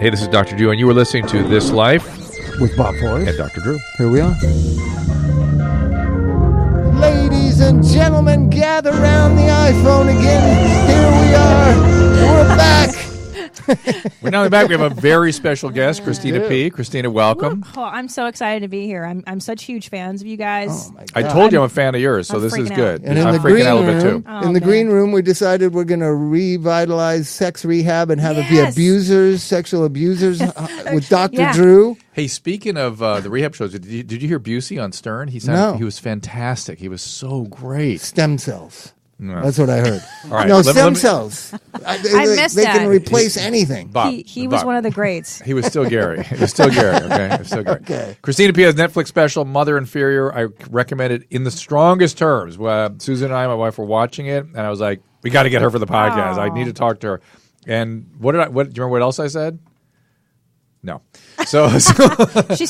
Hey, this is Dr. Drew, and you were listening to This Life with Bob Forrest and Dr. Drew. Here we are. Ladies and gentlemen, gather round the iPhone again. Here we are. We're back. We're now back. We have a very special guest, Christina P. Christina, welcome. Oh, I'm so excited to be here. I'm such huge fans of you guys. Oh my God. I told you I'm a fan of yours, so I'm this is freaking good. And in I'm the freaking green out a little bit room, too. Oh, in the man. green room, we decided we're going to revitalize sex rehab and have it be Yes. abusers, sexual abusers, with Dr. Yeah. Drew. Hey, speaking of the rehab shows, did you hear Busey on Stern? He was fantastic. He was so great. Stem cells. No. That's what I heard. All right, No, let me- stem cells. missed they that. can replace anything. Bob, He was Bob. one of the greats. He was still Gary. He was still Gary, okay? He was still Gary. Okay. Christina P. has Netflix special, Mother Inferior. I recommend it in the strongest terms. Susan and I, my wife, were watching it, and I was like, we got to get her for the podcast. I need to talk to her. And do you remember what else I said? No. So She's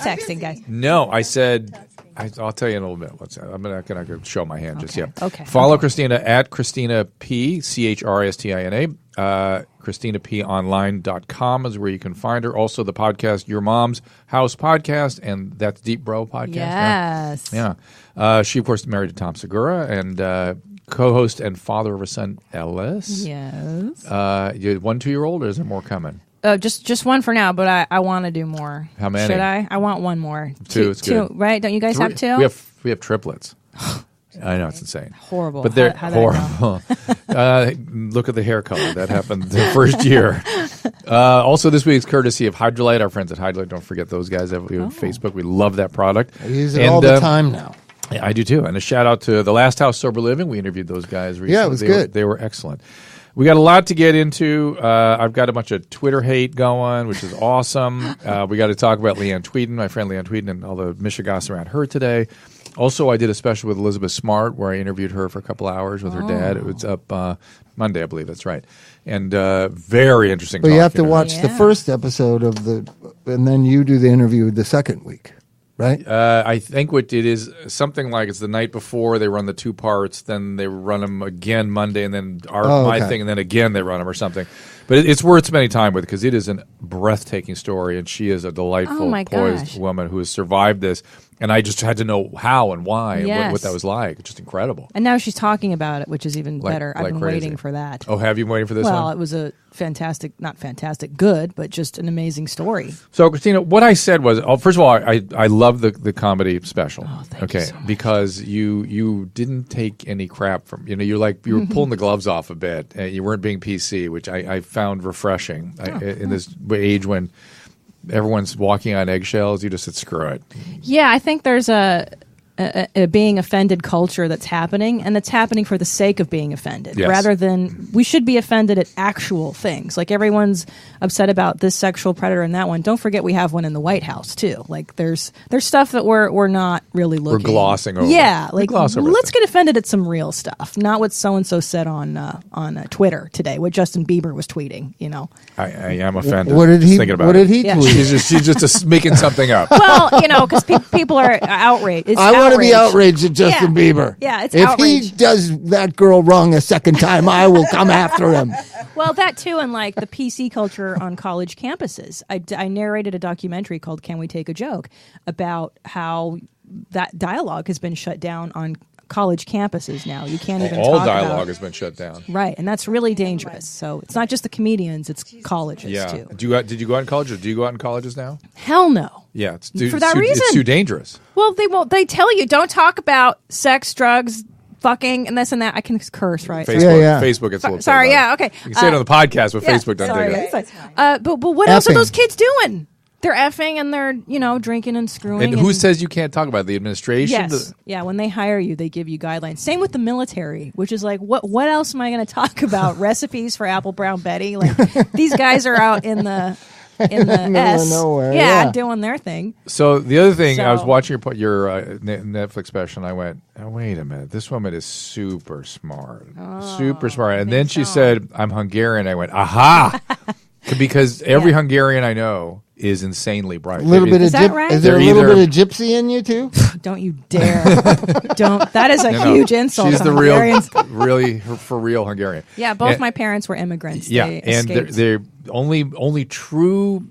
texting, guys. no, I said, I'll tell you in a little bit. I'm not going to show my hand just yet. Okay. Follow Christina at Christina P, CHRISTINA. ChristinaPOnline.com is where you can find her. Also, the podcast, Your Mom's House Podcast, and that's Deep Bro Podcast. Yes. Yeah. She, of course, married to Tom Segura and co-host and father of her son, Ellis. Yes. You had 1 2-year-old, or is there more coming? Just one for now, but I want to do more. How many? Should I? I want one more. Two, it's good. Right? Don't you guys have two? We have triplets. I know, it's insane. Horrible. But they're How did I know? horrible. Look at the hair color. That happened the first year. Also, this week's courtesy of Hydrolite. Our friends at Hydrolite, don't forget those guys. We have Facebook. We love that product. I use it all the time now. Yeah, I do too. And a shout out to The Last House Sober Living. We interviewed those guys recently. Yeah, it was good. They were excellent. We got a lot to get into. I've got a bunch of Twitter hate going, which is awesome. We got to talk about Leanne Tweeden, my friend Leanne Tweeden, and all the mishigas around her today. Also, I did a special with Elizabeth Smart where I interviewed her for a couple hours with her dad. It was up Monday, I believe. That's right. And very interesting. But you have to talk, watch the first episode and then you do the interview the second week, right? I think what it is, something like it's the night before they run the 2 parts, then they run them again Monday, and then my thing, and then again they run them or something. But it's worth spending time with because it is a breathtaking story, and she is a delightful, poised woman who has survived this. And I just had to know how and why and what that was like. It's just incredible. And now she's talking about it, which is even better. I've been crazy. waiting for that. Oh, have you been waiting for this one? Well, it was a not fantastic, good, but just an amazing story. So, Christina, what I said was, first of all, I love the comedy special. Oh, thank you so much. Because you didn't take any crap from, you were pulling the gloves off a bit. You weren't being PC, which I found refreshing in this age when everyone's walking on eggshells. You just said, screw it. Yeah, I think there's a being offended culture that's happening, and that's happening for the sake of being offended, rather than we should be offended at actual things. Like everyone's upset about this sexual predator and that one. Don't forget we have one in the White House too. Like there's stuff that we're not really looking. We're glossing over. Yeah, like let's get offended at some real stuff, not what so and so said on Twitter today. What Justin Bieber was tweeting. I am offended. What did he? Thinking about What did he Yeah. tweet? She's just making something up. Well, because people are outraged. It's I want to be outrage. outraged at Justin Bieber. Yeah, it's if outrage. he does that girl wrong a second time, I will come after him. Well, that too, and like the PC culture on college campuses. I narrated a documentary called "Can We Take a Joke" about how that dialogue has been shut down on college campuses now. You can't even All talk dialogue about, has been shut down. right, and that's really dangerous. So it's not just the comedians; it's colleges too. Did you go out in college, or do you go out in colleges now? Hell no. Yeah, For that reason. It's too dangerous. Well, they tell you don't talk about sex, drugs, fucking, and this and that. I can curse, right? Facebook, Yeah. Facebook gets a little Sorry, upset yeah, about it. okay. You can say it on the podcast, but Facebook doesn't sorry, dig it. it's fine. But what else are Effing. those kids doing? They're effing and they're drinking and screwing. And who says you can't talk about it? The administration? Yes, yeah. When they hire you, they give you guidelines. Same with the military, which is like, what else am I going to talk about? Recipes for apple brown Betty? Like these guys are out in the Middle S, of nowhere, yeah, yeah. doing their thing. So the other thing, I was So- watching your Netflix special, and I went, oh, wait a minute, this woman is super smart. Super smart. And then she said, I'm Hungarian. I went, aha! Because every Hungarian I know is insanely bright. A little bit Is of that right? Is there a They're little either- bit of gypsy in you too? Don't you dare! Don't. That is a No, huge insult. She's to the Hungarians. really for real Hungarian. Yeah, both And- my parents were immigrants. Yeah, They and escaped. they're only true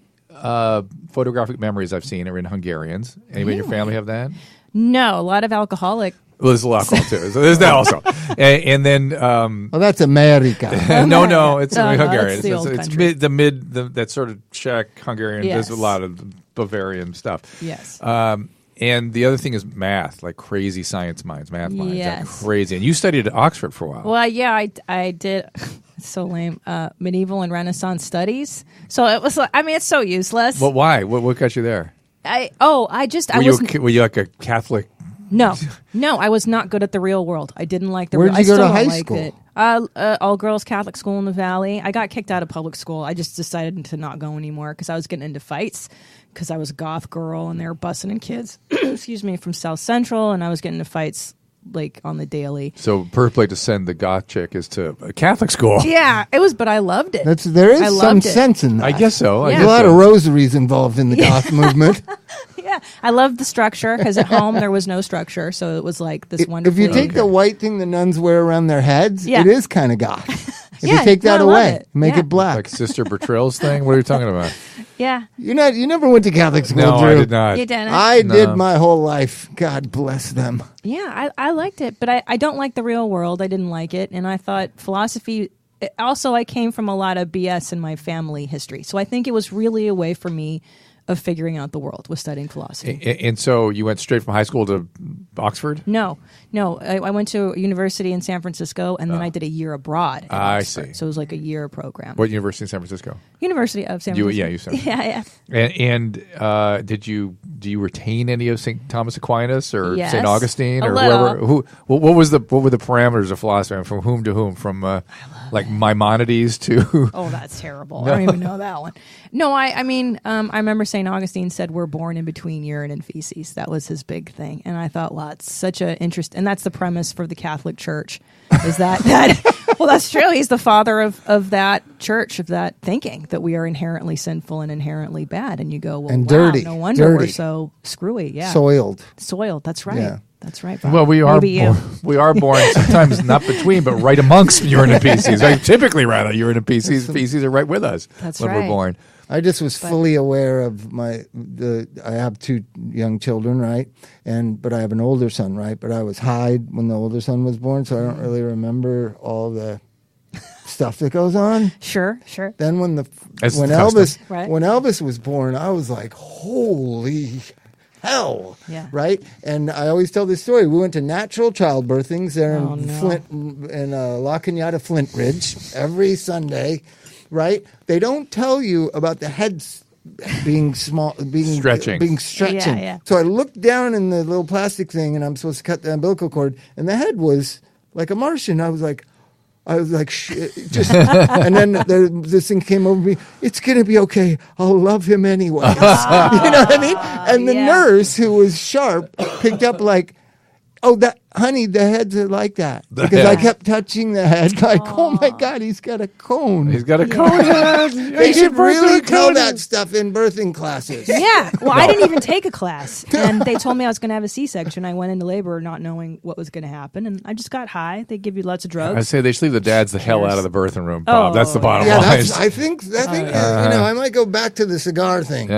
photographic memories I've seen are in Hungarians. Anybody in your family have that? No, a lot of alcoholic. Well, there's a lot of alcohol too. So there's that also. And then well, that's America. no, it's Hungarian. It's the old country. That sort of Czech Hungarian. Yes. There's a lot of Bavarian stuff. Yes. And the other thing is math, like crazy science minds, math minds, Yes. like crazy. And you studied at Oxford for a while. Well, yeah, I did. It's so lame. Medieval and Renaissance studies. So it was. It's so useless. Well, why? What got you there? Were you like a Catholic? No, I was not good at the real world. I didn't like the. Where'd you go to high like school? It. All girls Catholic school in the Valley. I got kicked out of public school. I just decided to not go anymore because I was getting into fights because I was a goth girl and they were busing in kids. Excuse me, from South Central, and I was getting into fights like on the daily. So perfect place to send the goth chick is to a Catholic school. Yeah, it was, but I loved it. There is some sense in that. I guess so. Yeah. There's a lot of rosaries involved in the goth movement. Yeah, I loved the structure because at home there was no structure, so it was like this wonderful. If you take the white thing the nuns wear around their heads, Yeah. it is kind of goth. If Yeah, you take that no, I love away, it. make Yeah. it black. Like Sister Bertrell's thing? What are you talking about? Yeah, You never went to Catholic school, No, Drew. I did not. you didn't. I No. did my whole life. God bless them. Yeah, I liked it, but I don't like the real world. I didn't like it, and I thought philosophy. Also, I came from a lot of BS in my family history, so I think it was really a way for me of figuring out the world was studying philosophy. And so you went straight from high school to Oxford? No. I went to a university in San Francisco, and then I did a year abroad. At I Oxford. see. So it was like a year program. What university in San Francisco? University of San Francisco. You said. Yeah. And do you retain any of St. Thomas Aquinas or Yes. St. Augustine A or little. whoever? What were the parameters of philosophy? From whom to whom? From like Maimonides to? Oh, that's terrible. I don't even know that one. No, I remember St. Augustine said we're born in between urine and feces. That was his big thing. And I thought, well, it's such an interest. And that's the premise for the Catholic Church is that well, that's true. He's the father of that church, of that thinking that we are inherently sinful and inherently bad. And you go, well, And wow, dirty. no wonder we're Dirty. so screwy. Yeah. Soiled. That's right. Yeah. That's right, Bob. Well, we are Maybe you. we are born sometimes not between, but right amongst urine and feces. Right? Typically, rather, urine and feces are right with us That's when we're right. born. I just was fully aware of I have two young children, right? But I have an older son, right? But I was high when the older son was born, so I don't really remember all the stuff that goes on. Sure. Then when That's when the custom. Elvis Right. when Elvis was born, I was like, holy hell. Yeah. Right? And I always tell this story. We went to natural childbirthings there Oh, in no. Flint in La Cañada Flint Ridge every Sunday, right? They don't tell you about the heads being small, Stretching. being stretching. Yeah. So I looked down in the little plastic thing, and I'm supposed to cut the umbilical cord, and the head was like a Martian. I was like, shit, just, and then this thing came over me. It's gonna be okay. I'll love him anyway. You know what I mean? And the yeah. nurse, who was sharp, picked up like, oh, honey, the heads are like that, because I kept touching the head, like, oh my God, he's got a cone. He's got a cone head. They should really tell that stuff in birthing classes. Yeah. Well, I didn't even take a class. And they told me I was going to have a C-section. I went into labor not knowing what was going to happen. And I just got high. They give you lots of drugs. I say they should leave the dads the hell out of the birthing room, Bob. That's the bottom Yeah, line. I think I might go back to the cigar thing.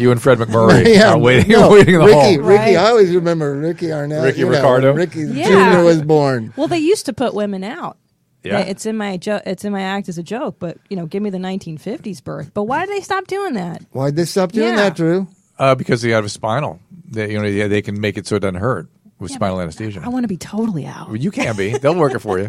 You and Fred McMurray Yeah, are waiting no, in the Ricky, hall. Ricky, Right. I always remember Ricky Arnett. Ricky you know, Ricardo. Ricky Yeah. Jr. was born. Well, they used to put women out. Yeah. It's in my it's in my act as a joke, but give me the 1950s birth. But why did they stop doing that? Why'd they stop doing Yeah. that, Drew? Because they have a spinal. They can make it so it doesn't hurt with spinal anesthesia. I want to be totally out. Well, you can be. They'll work it for you.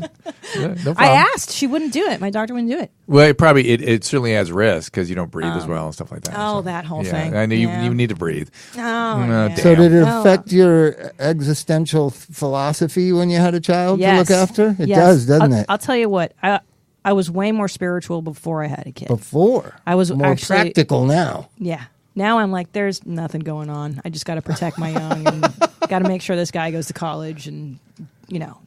Yeah, no problem. I asked. She wouldn't do it. My doctor wouldn't do it. Well, it certainly adds risk because you don't breathe as well and stuff like that. Oh, that whole thing. I know Yeah. you need to breathe. Oh, No, yeah. So did it Oh. affect your existential philosophy when you had a child Yes. to look after? It Yes. does, doesn't it? I'll tell you what. I was way more spiritual before I had a kid. Before. I was more actually- practical now. Yeah. Now I'm like, there's nothing going on. I just got to protect my young and got to make sure this guy goes to college and,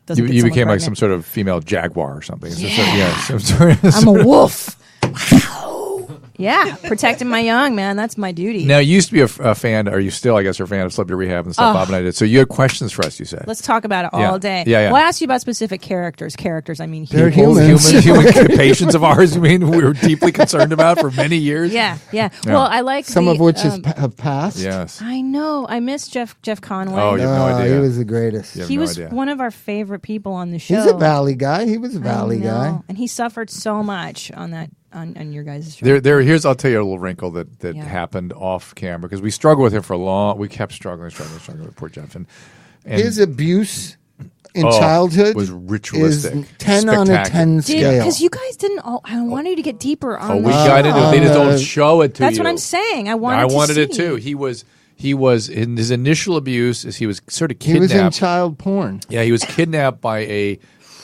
doesn't get You someone became like pregnant. some sort of female jaguar or something. Yeah. Some sort of, I'm a wolf. Wow. Yeah, protecting my young, man. That's my duty. Now, you used to be a fan, or you still, I guess, are a fan of Celebrity Rehab and stuff Bob and I did. So you had questions for us, you said. Let's talk about it all day. Yeah. Well, I asked you about specific characters. I mean, They're humans. humans. Human patients of ours, you mean, we were deeply concerned about for many years? Yeah. Well, I like some of which have passed. Yes. I know. I miss Jeff Conway. Oh, you have no idea. He was the greatest. He was one of our favorite people on the show. He's a Valley guy. He was a Valley guy. And he suffered so much on that. On your guys' show. Here's I'll tell you a little wrinkle that happened off camera because we struggled with him for a long. We kept struggling with poor Jeff and his abuse in childhood was ritualistic. Is 10 on a 10 scale. Because you guys didn't. I wanted you to get deeper on. We got into it. They just don't show it to you. That's what I'm saying. I wanted it too. He was in his initial abuse. He was sort of kidnapped. He was in child porn. Yeah, he was kidnapped by a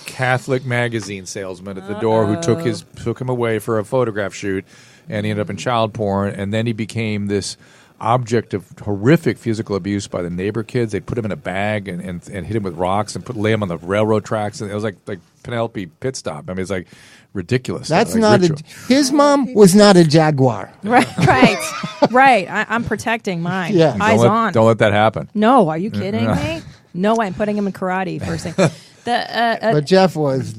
Catholic magazine salesman at the door who took him away for a photograph shoot, and he ended up in child porn. And then he became this object of horrific physical abuse by the neighbor kids. They put him in a bag and hit him with rocks and lay him on the railroad tracks. And it was like Penelope Pit Stop. I mean, it's like ridiculous. That's not his mom was not a Jaguar. Right. I'm protecting mine. Yeah. Eyes on. Don't let that happen. No, are you kidding me? No, I'm putting him in karate first thing. But Jeff was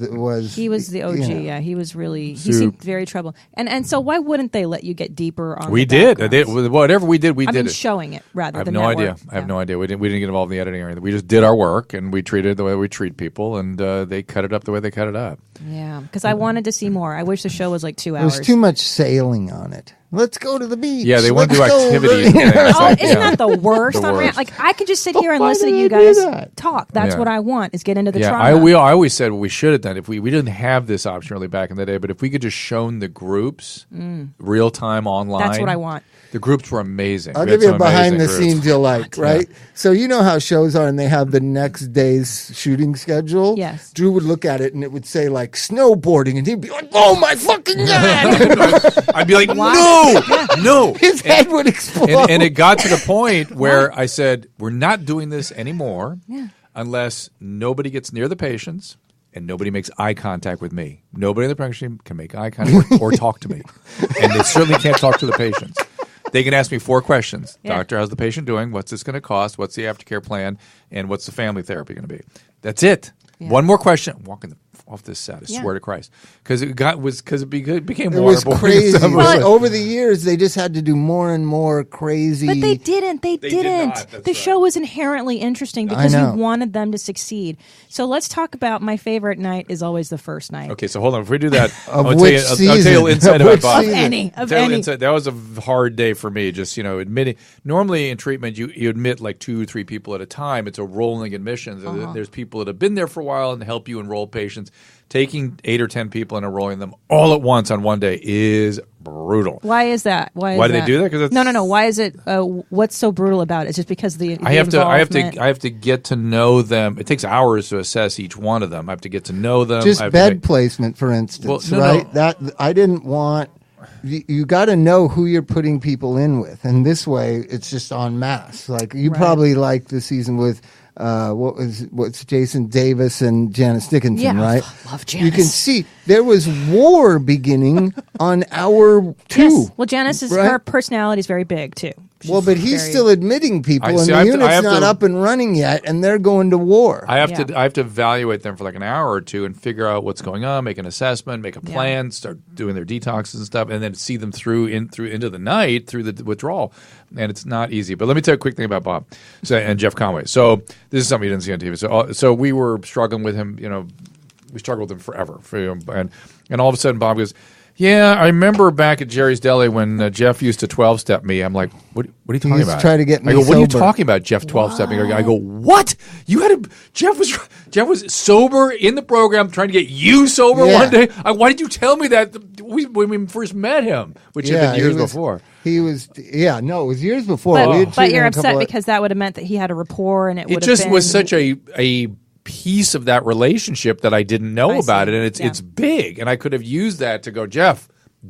he was the OG. Yeah, he was really he seemed very troubled. And so why wouldn't they let you get deeper on? We did. Whatever we did, we did it. Showing it rather. I have than no idea. I have no idea. We didn't get involved in the editing or anything. We just did our work and we treated it the way we treat people, and they cut it up the way they cut it up. Yeah, because I wanted to see more. I wish the show was like 2 hours. There was too much sailing on it. Let's go to the beach. Yeah, they want to do activities. Isn't that the worst? Like I could just sit here and listen to you guys talk. That's what I want, is get into the trauma. I always said what we should have done if we didn't have this option really back in the day, but if we could just shown the groups real time online. That's what I want. The groups were amazing. I'll give you a behind the scenes you'll like, right? Yeah. So you know how shows are and they have the next day's shooting schedule? Yes. Drew would look at it and it would say like snowboarding and he'd be like, oh my fucking God. I'd be like, no. His head would explode. And it got to the point where I said, we're not doing this anymore unless nobody gets near the patients and nobody makes eye contact with me. Nobody in the pregnancy team can make eye contact or talk to me. And they certainly can't talk to the patients. They can ask me 4 questions. Yeah. Doctor, how's the patient doing? What's this going to cost? What's the aftercare plan? And what's the family therapy going to be? That's it. Yeah. One more question. I'm walking off this set. I swear to Christ, because it became waterboarding. It was crazy. Over the years, they just had to do more and more crazy. But they didn't. They didn't. The show was inherently interesting because we wanted them to succeed. So let's talk about my favorite night is always the first night. Okay, so hold on. If we do that, I'll tell you inside about Bob. Of any. That was a hard day for me. Just admitting. Normally in treatment, you admit like 2 or 3 people at a time. It's a rolling admissions. There's people that have been there for a while and help you enroll patients. Taking 8 or 10 people and enrolling them all at once on one day is brutal. Why is that? Why do they do that? Because no. Why is it? What's so brutal about it? It's just because I have to get to know them. It takes hours to assess each one of them. I have to get to know them. Just bed placement, for instance, right? No. That I didn't want. You got to know who you're putting people in with, and this way it's just en masse. Like you probably liked the season with. What's Jason Davis and Janice Dickinson, right? Love Janice. You can see there was war beginning on hour 2. Yes. Well, Janice her personality is very big too. But he's still admitting people, and the unit's not up and running yet, and they're going to war. I have to evaluate them for like an hour or 2 and figure out what's going on, make an assessment, make a plan, start doing their detoxes and stuff, and then see them through into the night through the withdrawal. And it's not easy. But let me tell you a quick thing about Bob and Jeff Conway. So this is something you didn't see on TV. So we were struggling with him. We struggled with him forever. And all of a sudden Bob goes, yeah, I remember back at Jerry's Deli when Jeff used to 12-step me. I'm like, what are you talking about? Try to get me I go, what are you sober. talking about, Jeff 12-stepping? I go, what? Jeff was sober in the program trying to get you sober one day? Why did you tell me that when we first met him, which had been years before? It was years before. But you're upset because that would have meant that he had a rapport and it would have been... It just was such a piece of that relationship that I didn't know about it, and it's big, and I could have used that to go, Jeff,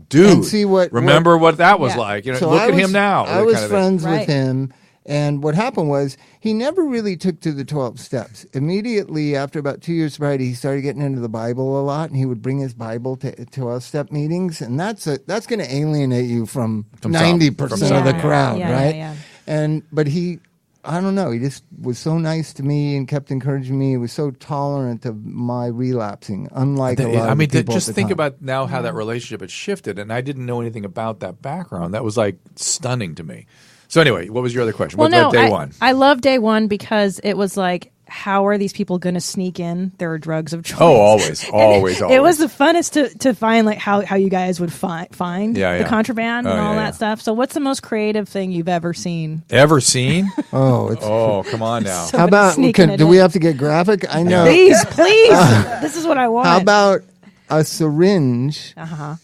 dude, remember what that was like. Look at him now. I was friends with him, And what happened was he never really took to the 12 steps. Immediately after about 2 years sobriety, he started getting into the Bible a lot, and he would bring his Bible to 12-step meetings, and that's going to alienate you from 90% of the crowd, right? Yeah. But I don't know, he just was so nice to me and kept encouraging me. He was so tolerant of my relapsing, unlike a lot of people just at the think time. about now how that relationship had shifted, and I didn't know anything about that background. That was like stunning to me. So anyway, what was your other question? What about day one? I love day one because it was like, how are these people going to sneak in their drugs of choice? Oh, always. It was the funnest to find like how you guys would find the contraband and all that stuff. So what's the most creative thing you've ever seen? Ever seen? Come on now. How about, do we have to get graphic? I know. Please. This is what I want. How about a syringe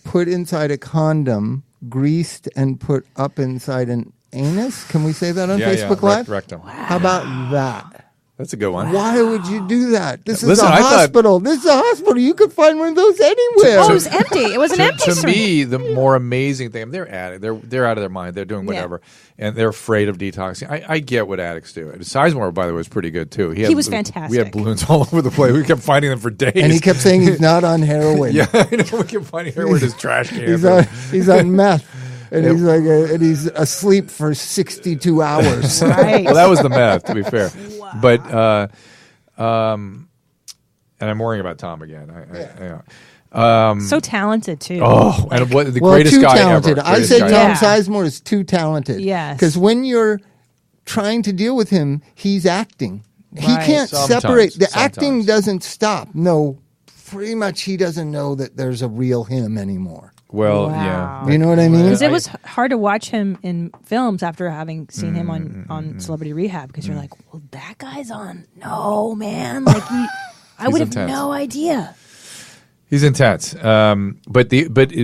put inside a condom, greased and put up inside an anus? Can we say that on Facebook Live? Rectum. Wow. How about that? That's a good one. Why would you do that? This is a hospital. This is a hospital. You could find one of those anywhere. It was empty. It was an empty To me, the more amazing thing, they're out of their mind. They're doing whatever. And they're afraid of detoxing. I get what addicts do. Sizemore, by the way, was pretty good, too. He was fantastic. We had balloons all over the place. We kept finding them for days. And he kept saying he's not on heroin. Yeah, I know. We kept finding heroin in his trash can. He's on meth. And he's asleep for 62 hours. Right. Well, that was the meth, to be fair. Wow. But and I'm worrying about Tom again. So talented too. Oh, and what the greatest too guy talented. ever. I said Tom Sizemore is too talented. Yes. Because when you're trying to deal with him, he's acting. Right. He can't separate. The acting doesn't stop. No, pretty much he doesn't know that there's a real him anymore. Well, yeah. You know what I mean? Because it was hard to watch him in films after having seen him on Celebrity Rehab, because you're like, well, that guy's on. No, man. Like, I would have no idea. He's intense. But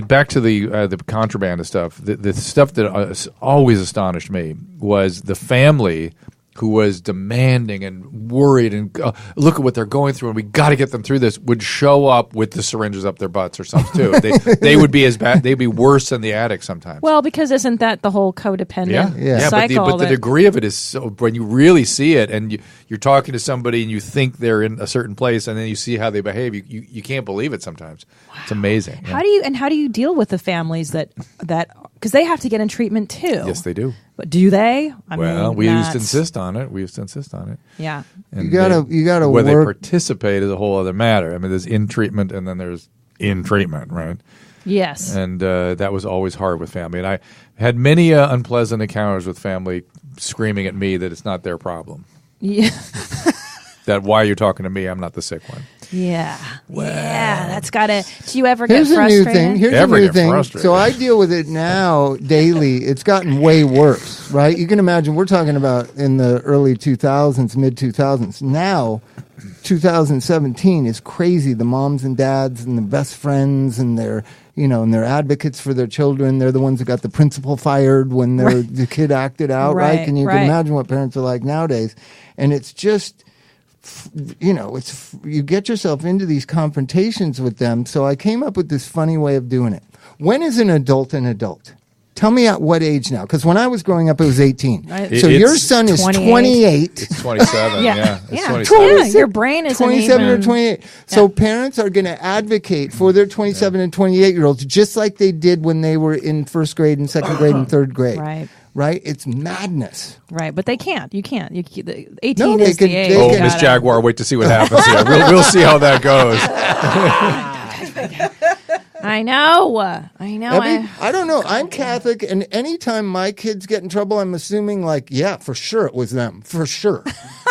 back to the contraband of stuff. The stuff that always astonished me was the family who was demanding and worried and look at what they're going through and we got to get them through this, would show up with the syringes up their butts or something too. They would be as bad. They'd be worse than the addicts sometimes. Well, because isn't that the whole codependent cycle? But the degree of it is so, when you really see it and you're talking to somebody and you think they're in a certain place and then you see how they behave, you can't believe it sometimes. Wow. It's amazing. How do you deal with the families that because they have to get in treatment too? Yes, they do. But do they? We used to insist on it. Yeah. And you gotta whether work. They participate is a whole other matter. I mean, there's in treatment and then there's in treatment, right? Yes. And that was always hard with family. And I had many unpleasant encounters with family screaming at me that it's not their problem. Yeah. That why you're talking to me, I'm not the sick one. Yeah. Well, yeah, that's got to... Do you ever get frustrated? Here's a new thing. So I deal with it now daily. It's gotten way worse, right? You can imagine we're talking about in the early 2000s, mid-2000s. Now, 2017 is crazy. The moms and dads and the best friends and they're advocates for their children. They're the ones that got the principal fired when the kid acted out, right? And you can imagine what parents are like nowadays. And it's just... you get yourself into these confrontations with them. So I came up with this funny way of doing it. When is an adult an adult? Tell me at what age now? Because when I was growing up, it was 18. So your son is 28. It's 27. Yeah. It's 27. Yeah, your brain is 27 or 28. So parents are going to advocate for their 27 and 28-year-olds just like they did when they were in first grade and second grade and third grade. Right? It's madness. Right, but they can't. You can't. 18 is the age. Oh, Miss Jaguar, wait to see what happens here. We'll see how that goes. I know. I don't know. I'm Catholic, and anytime my kids get in trouble, I'm assuming, for sure it was them. For sure.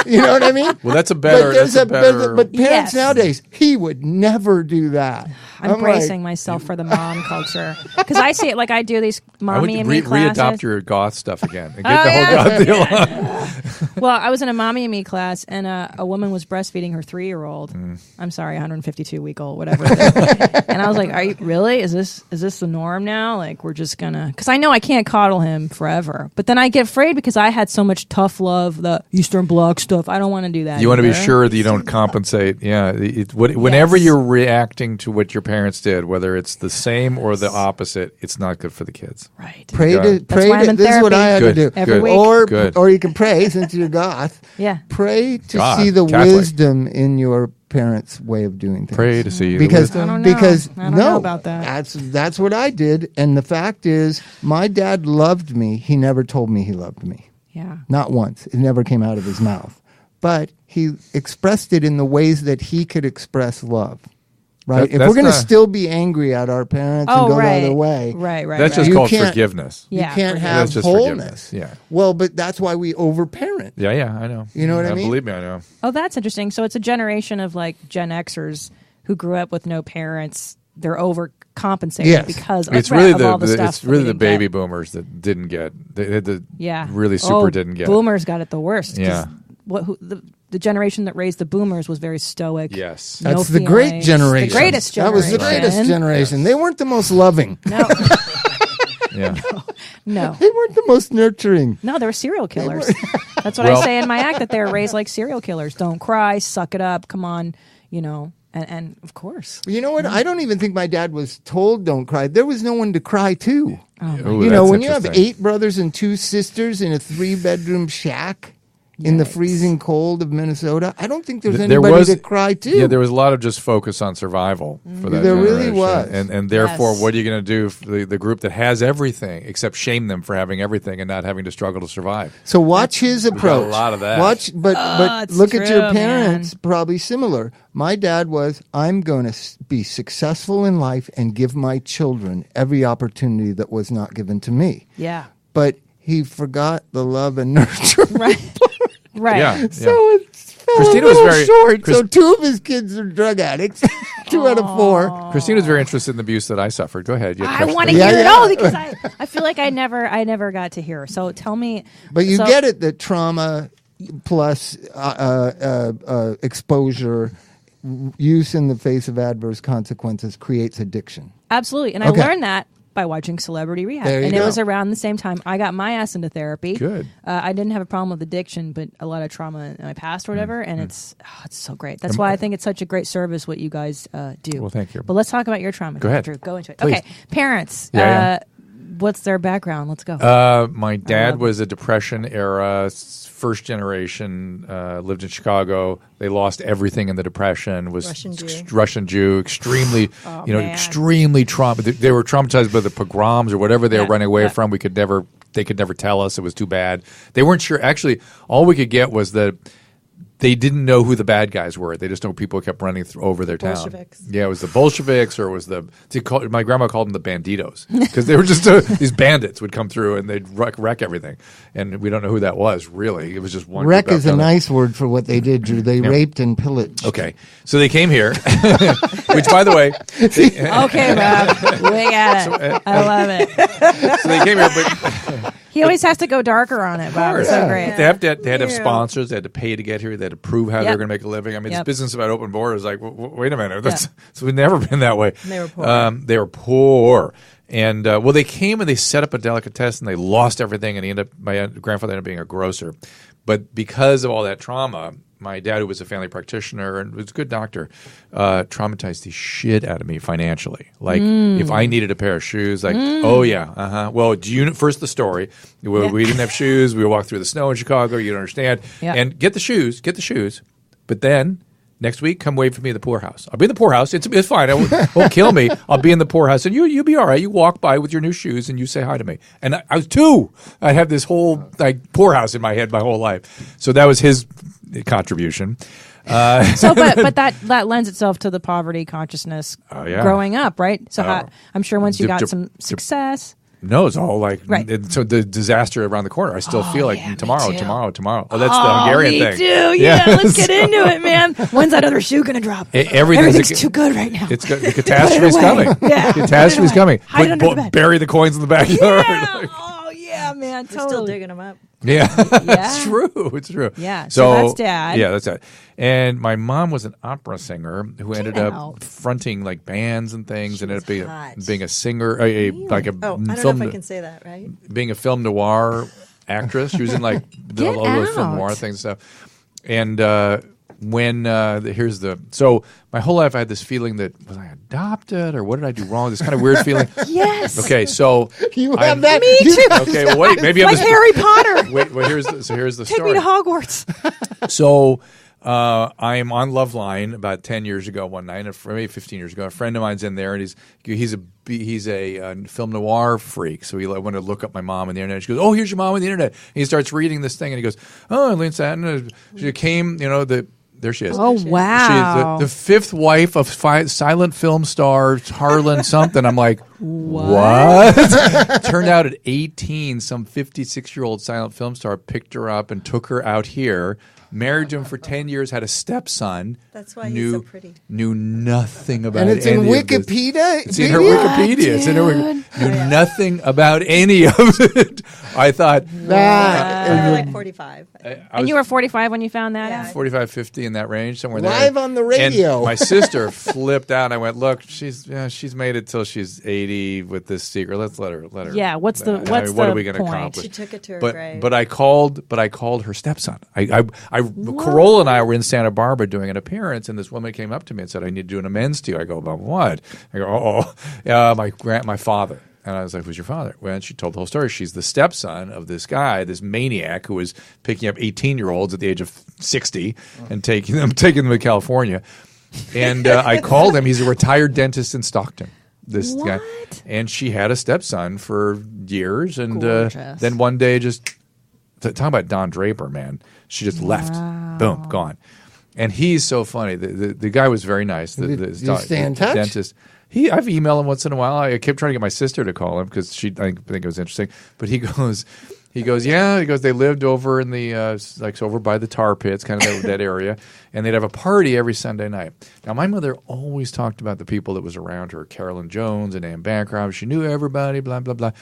You know what I mean? Well, that's a better... But parents nowadays, he would never do that. I'm bracing myself for the mom culture. Because I see it like I do these mommy and me classes. Readopt your goth stuff again and get the whole goth deal on. Well, I was in a mommy and me class, and a woman was breastfeeding her 3-year-old. I'm sorry, 152-week-old, whatever. And I was like, "Are you really? Is this the norm now? Like, we're just gonna?" Because I know I can't coddle him forever. But then I get afraid because I had so much tough love, the Eastern Bloc stuff. stuff. I don't want to do that. You want to be either. sure that you don't compensate. Yeah. Whenever you're reacting to what your parents did, whether it's the same or the opposite, it's not good for the kids. Right. Pray to this is what I had to do. Every week. Or you can pray since you're goth. Yeah. Pray to see the Catholic. wisdom in your parents' way of doing things. Pray to see because the wisdom. I don't know. because I don't know about that. That's what I did. And the fact is, my dad loved me. He never told me he loved me. Yeah. Not once. It never came out of his mouth. But he expressed it in the ways that he could express love. Right? If we're going to still be angry at our parents and go the other way. Right. That's just called forgiveness. You Yeah, can't have That's just wholeness. forgiveness. Yeah. Well, but that's why we overparent. Yeah, I know. You know what I mean? Believe me, I know. Oh, that's interesting. So it's a generation of like Gen Xers who grew up with no parents. They're overcompensating because it's of really all the stuff. It's really the didn't baby get. boomers that didn't get. They had the Yeah. really super didn't get. Boomers got it the worst. 'Cause Yeah. The generation that raised the boomers was very stoic. Yes. No That's the great feelings. generation. The greatest generation. That was the greatest generation. They weren't the most loving. No, Yeah. no. They weren't the most nurturing. No, they were serial killers. That's what I say in my act, that they were raised like serial killers. Don't cry, suck it up, come on, and of course. You know what? I don't even think my dad was told don't cry. There was no one to cry to. Ooh, You know, that's when you have interesting. 8 brothers and 2 sisters in a 3-bedroom shack in the freezing cold of Minnesota, I don't think there's anybody to cry to. Yeah, there was a lot of just focus on survival for that There really generation. was. And therefore, Yes. what are you going to do for the group that has everything, except shame them for having everything and not having to struggle to survive? So watch his approach. a lot of that. Watch, but it's look at your true, parents. man. Probably similar. My dad was, I'm going to be successful in life and give my children every opportunity that was not given to me. Yeah. But he forgot the love and nurture. Right. Right. Yeah. So it fell Christina a was little very- short. So 2 of his kids are drug addicts. 2 out of 4. Christina was very interested in the abuse that I suffered. Go ahead. You had I questions? want to Yeah, hear it yeah. all because I feel like I never got to hear. So tell me. But you so- get it that trauma plus exposure, use in the face of adverse consequences creates addiction. Absolutely. And Okay. I learned that by watching Celebrity Rehab. There you And go. it was around the same time I got my ass into therapy. Good. I didn't have a problem with addiction, but a lot of trauma in my past or whatever. And it's so great. That's why I think it's such a great service what you guys do. Well, thank you. But let's talk about your trauma. Go ahead. Drew. Go into it. Please. Okay. Parents. Yeah. What's their background? Let's go. My dad was a Depression era, first generation, lived in Chicago. They lost everything in the Depression. Was Russian Jew, extremely, man. extremely traumatized. They were traumatized by the pogroms or whatever they were running away from. They could never tell us. It was too bad. They weren't sure. Actually, all we could get was that they didn't know who the bad guys were. They just know people kept running over their town. Bolsheviks. Yeah, it was the Bolsheviks, or it was my grandma called them the Banditos because they were just these bandits would come through and they'd wreck everything, and we don't know who that was really. It was just one. Wreck group is a after another. nice word for what they did, Drew. They raped and pillaged. Okay, so they came here, which, by the way, Okay, Rob. We got it. I love it. so they came here, but He always has to go darker on it, Bob. It's so great. they had to have sponsors. They had to pay to get here. They had to prove how they Yep. were going to make a living. I mean, Yep. this business about open borders, like, wait a minute, so we've never been that way. They were poor. They were poor. And they came and they set up a delicatessen. They lost everything, and my grandfather ended up being a grocer. But because of all that trauma, my dad, who was a family practitioner and was a good doctor, traumatized the shit out of me financially. Like, if I needed a pair of shoes, like, oh yeah, well, first the story. We didn't have shoes. We walked through the snow in Chicago. You don't understand. Yeah. And get the shoes. But then next week, come wait for me at the poorhouse. I'll be in the poorhouse. It's fine. It won't kill me. I'll be in the poorhouse. And you'll be all right. You walk by with your new shoes and you say hi to me. And I was 2. I had this whole poorhouse in my head my whole life. So that was his contribution. So, but that lends itself to the poverty consciousness growing up, right? So I'm sure once you got some success. No, it's all like Right. so the disaster around the corner. I still feel like yeah, tomorrow. me too. Oh, that's the Hungarian me thing. too. Yeah, let's get into it, man. When's that other shoe gonna drop? Everything's too good right now. The catastrophe's coming. Yeah. Catastrophe's coming. Hide it under the bed. Bury the coins in the backyard. Yeah. Oh yeah, man. We're still digging them up. Yeah, Yeah. it's true. It's true. Yeah, so that's Dad. Yeah, that's Dad. And my mom was an opera singer who ended Wow. up fronting like bands and things, and ended up hot. being a singer, like a Oh, I don't know film, if I can say that, right? being a film noir actress. She was in like Get all the film out. noir things and stuff. And so my whole life I had this feeling that, was I adopted or what did I do wrong? This kind of weird feeling. Yes. Okay, so You have that? Me too. Okay, well, wait, maybe I'm like Harry Potter. Wait, well, here's the Take story. me to Hogwarts. So I'm on Loveline about 10 years ago one night, maybe 15 years ago. A friend of mine's in there, and he's a film noir freak. So he wanted to look up my mom on the internet. She goes, "Oh, here's your mom on the internet." And he starts reading this thing, and he goes, "Oh, Eileen Satin, she came, there she is. Oh, wow. She's the fifth wife of silent film star Harlan something." I'm like, what? Turned out at 18, some 56-year-old silent film star picked her up and took her out here, married to him for 10 years, had a stepson. That's why he's so pretty. Knew nothing about And it's in any of this. Wikipedia? It's in her Wikipedia. It's in her Wikipedia. Knew nothing about any of it. I thought, You're like 45. And you were 45 when you found that out? 45, 50 in that range, somewhere there. Live on the radio. And my sister flipped out. And I went, "Look, she's made it till she's 80 with this secret. Let's let her. Yeah, what are we going to accomplish?" She took it to her but grave. but I called her stepson. Corolla and I were in Santa Barbara doing an appearance, and this woman came up to me and said, "I need to do an amends to you." I go, "About what?" I go, my father." And I was like, "Who's your father?" Well, and she told the whole story. She's the stepson of this guy, this maniac who was picking up 18-year-olds at the age of 60 and taking them to California. And I called him. He's a retired dentist in Stockton. This guy. And she had a stepson for years. And then one day talking about Don Draper, man. She just left. Boom, gone. And he's so funny. The guy was very nice. You stay in touch? Dentist. I've emailed him once in a while. I kept trying to get my sister to call him because I think it was interesting. But he goes, yeah. He goes, they lived over in the over by the tar pits, kind of that area, and they'd have a party every Sunday night. Now, my mother always talked about the people that was around her, Carolyn Jones and Anne Bancroft. She knew everybody, blah blah blah.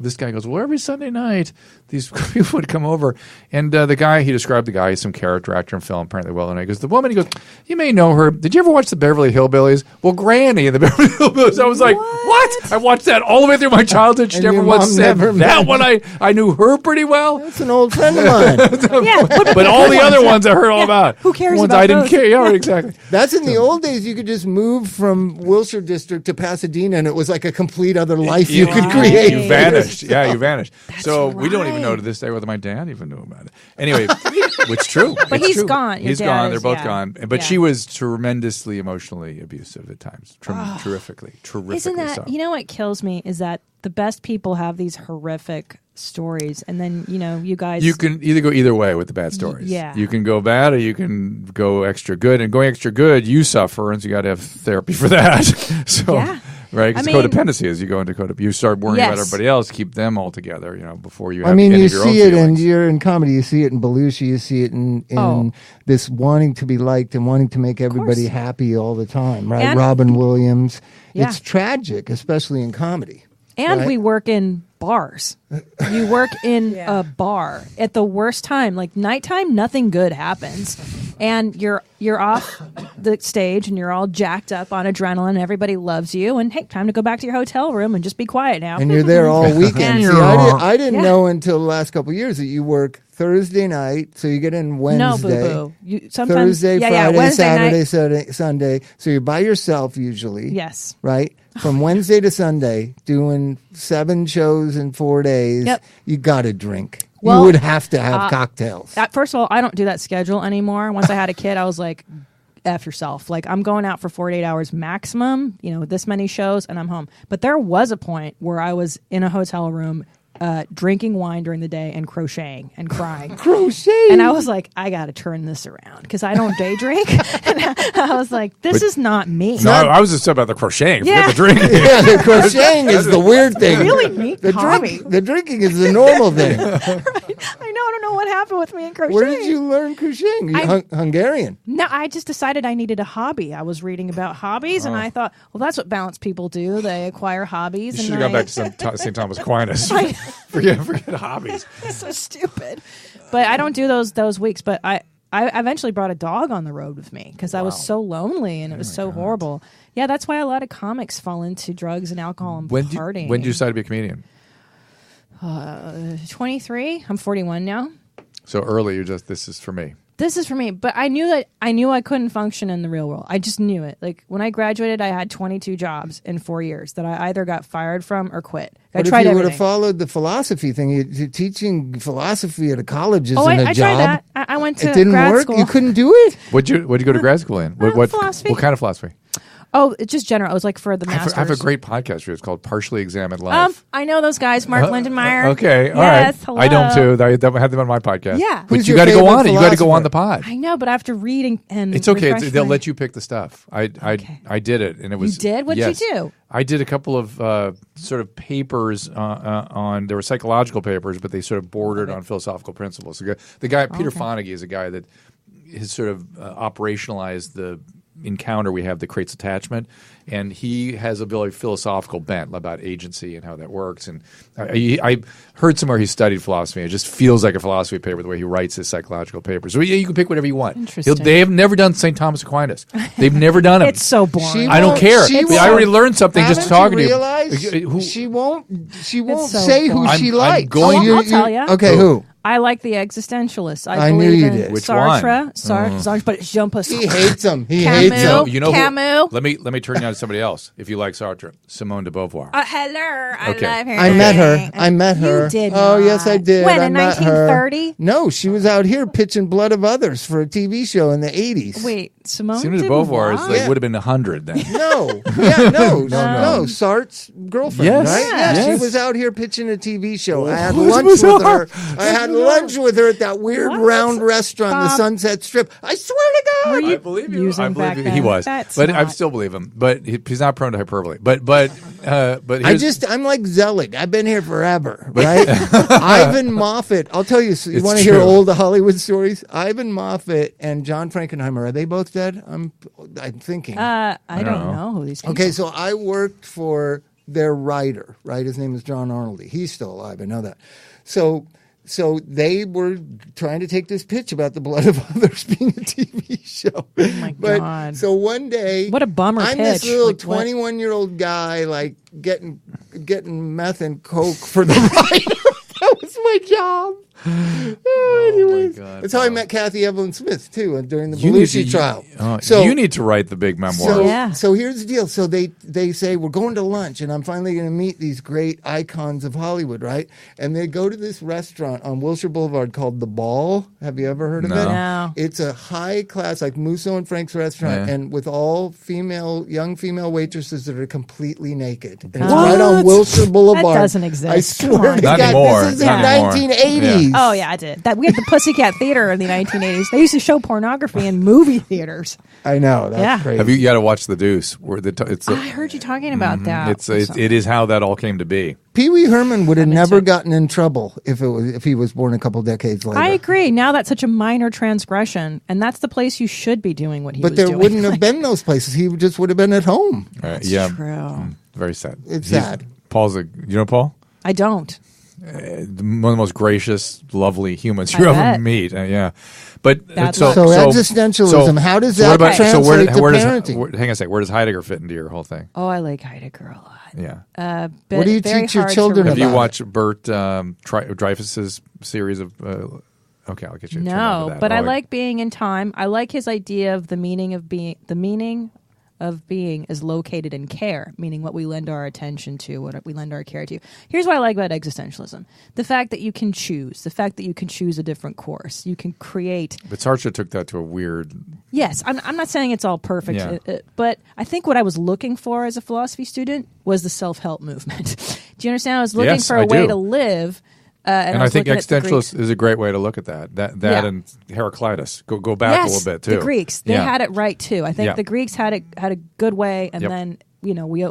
This guy goes, well, every Sunday night, these people would come over. And the guy, he described the guy, he's some character actor in film, apparently well. And he goes, the woman, he goes, you may know her. Did you ever watch the Beverly Hillbillies? Well, Granny and the Beverly Hillbillies. I was like, what? I watched that all the way through my childhood. She never once said that one. I knew her pretty well. That's an old friend of mine. But all the other ones I heard all about. Who cares ones about I didn't those? care. Yeah, exactly. That's in the old days. You could just move from Wilshire District to Pasadena, and it was like a complete other life you could create. You vanished. Yeah, you vanished. That's so we don't even right. know to this day whether my dad even knew about it. Anyway, it's true. But It's he's true. gone. Your He's dad gone. is, They're both yeah. gone. But Yeah. she was tremendously emotionally abusive at times. Terrifically Isn't that, so. you know what kills me is that the best people have these horrific stories, and then, you guys... You can either go either way with the bad stories. Yeah. You can go bad or you can go extra good. And going extra good, you suffer, and so you got to have therapy for that. So, Yeah. right? Because I mean- codependency is you go into codependency. You start worrying about Yes. everybody else, keep them all together, before you have I mean, any you of your own see it, and feelings. you're in comedy. You see it in Belushi. You see it in this wanting to be liked and wanting to make everybody course. happy all the time, right? And- Robin Williams. Yeah. It's tragic, especially in comedy. And right? we work in bars. You work in a bar at the worst time. Like nighttime, nothing good happens. And you're off the stage and you're all jacked up on adrenaline. Everybody loves you. And hey, time to go back to your hotel room and just be quiet now. And you're there all weekend. See, I didn't Yeah. know until the last couple of years that you work Thursday night, so you get in Wednesday. No, boo-boo. You sometimes Thursday, Friday, Wednesday Saturday, night. Sunday. So you're by yourself usually. Yes. Right? From Wednesday to Sunday, doing 7 shows in 4 days. Yep. You got to drink. Well, you would have to have cocktails. First of all, I don't do that schedule anymore. Once I had a kid, I was like, F yourself. Like, I'm going out for 48 hours maximum, this many shows, and I'm home. But there was a point where I was in a hotel room drinking wine during the day and crocheting and crying. Crocheting? And I was like, I got to turn this around because I don't day drink. And I was like, this is not me. No, I was just about the crocheting. Yeah. Forget the drinking. Yeah, the crocheting is the weird thing. Really neat hobby. The drinking is the normal thing. I don't know what happened with me in crocheting. Where did you learn crocheting? Hungarian. No, I just decided I needed a hobby. I was reading about hobbies, and I thought, well, that's what balanced people do. They acquire hobbies. You and should have gone back to St. Thomas Aquinas. Forget hobbies. It's so stupid. But I don't do those weeks. But I eventually brought a dog on the road with me because I was so lonely and it was so horrible. Yeah, that's why a lot of comics fall into drugs and alcohol and partying. When did you decide to be a comedian? 23. I'm 41 now. So early, you're just, this is for me. this is for me. But I knew I couldn't function in the real world. I just knew it. Like when I graduated, I had 22 jobs in 4 years that I either got fired from or quit. I tried if you everything. would have followed the philosophy thing, teaching philosophy at a college isn't I a job. tried that. I went to it didn't grad work. school. You couldn't do it. What'd you go to grad school in? What philosophy. What kind of philosophy? Oh, it's just general. It was like for the masters. I have a great podcast here. It's called Partially Examined Life. I know those guys, Mark Lindenmeyer. Okay, all yes, right. Hello. I don't too. I had them on my podcast. Yeah. But Who's you your got to go favorite on it. You got to go philosopher? on the pod. I know, but after reading and It's okay. refresh They'll my- let you pick the stuff. I did it, and it was. You did? What did you do? I did a couple of sort of papers on. There were psychological papers, but they sort of bordered on philosophical principles. The guy Peter Fonagy is a guy that has sort of operationalized the encounter we have that creates attachment, and he has a very philosophical bent about agency and how that works. And I heard somewhere he studied philosophy. It just feels like a philosophy paper the way he writes his psychological papers. So you can pick whatever you want. Interesting. They have never done St. Thomas Aquinas. They've never done him. It's so boring. I don't care. I already learned something just talking to you. Realize she won't so say who boring. she I'm likes. going- I'll tell you. Okay, who? I like the existentialists. I knew believe you in did. Which Sartre, one? Sartre, but Jean Paul. He hates him. He Camus. hates him. You know Camus. Who, let me turn you on to somebody else. If you like Sartre, Simone de Beauvoir. Hello, I Okay. love her. I met her. You did Oh, not. yes, I did. When, I in met her. 1930? No, she was out here pitching Blood of Others for a TV show in the 80s. Wait, Simone Simone de de Beauvoir is Yeah. would have been 100 then. No. Yeah, no. Sartre's girlfriend, Yes. right? Yeah, Yes. she was out here pitching a TV show. I had Who's lunch with bizarre? her. I had lunch with her at that weird What? round restaurant, the Stop. Sunset Strip. I swear to God. Were you I believe you. using I believe back you. then? He was, That's but I not- still believe him. But he's not prone to hyperbole. But I'm like Zelig. I've been here forever, right? Ivan Moffat. I'll tell you. You It's want to hear true. old Hollywood stories? Ivan Moffat and John Frankenheimer. Are they both dead? I'm thinking. I don't know who these people Okay, so I worked for their writer, right? His name is John Arnoldy. He's still alive. I know that. So they were trying to take this pitch about the Blood of Others being a TV show. Oh my but, God. So one day, What a bummer I'm this pitch. little Like, what? 21-year-old guy, like getting meth and coke for the writer. That was my job. Anyways, God, that's how I Bob. met Kathy Evelyn Smith too, during the You need Belushi to- trial. So you need to write the big memoir. So, Yeah. so here's the deal. So they say, we're going to lunch, and I'm finally going to meet these great icons of Hollywood, right? And they go to this restaurant on Wilshire Boulevard called The Ball. Have you ever heard of No. it? No. It's a high class, like Musso and Frank's restaurant, Yeah. and with all young female waitresses that are completely naked. And it's What? right on Wilshire Boulevard. doesn't exist. I swear Come on. to Not God, anymore. this is in Not anymore. 1980s. Oh yeah, I did. We had the Pussycat Theater in the 1980s. They used to show pornography in movie theaters. I know. That's Yeah. crazy. You got to watch The Deuce. Where it's I heard you talking about that. it is how that all came to be. Pee Wee Herman would have I'm never into it. gotten in trouble if he was born a couple decades later. I agree. Now that's such a minor transgression, and that's the place you should be doing what he But was there doing. wouldn't have been those places. He just would have been at home. Right, yeah, True. very sad. It's sad. Paul's you know Paul? I don't. One of the most gracious, lovely humans I you ever bet. meet. Yeah, but Bad so, luck. So so existentialism, how does that what translate where to does parenting? hang on a sec? Where does Heidegger fit into your whole thing? Oh, I like Heidegger a lot. Yeah. What do you Very teach your hard to children read. Have you about watched Bert Dreyfus's series of? Okay, I'll get you. turned on No, to that. but I Oh, like being in time. I like his idea of the meaning of being. The meaning of being is located in care, meaning what we lend our attention to, what we lend our care to. Here's what I like about existentialism: the fact that you can choose, the fact that you can choose a different course, you can create. But Sartre took that to a weird. Yes, I'm not saying it's all perfect, Yeah. but I think what I was looking for as a philosophy student was the self-help movement. Do you understand? I was looking Yes, for a I way do. to live. And I was think looking at the existentialist Greeks. is a great way to look at that. That Yeah. and Heraclitus. Go back a little bit too. The Greeks, they had it right too. I think Yeah. the Greeks had a good way, and Yep. then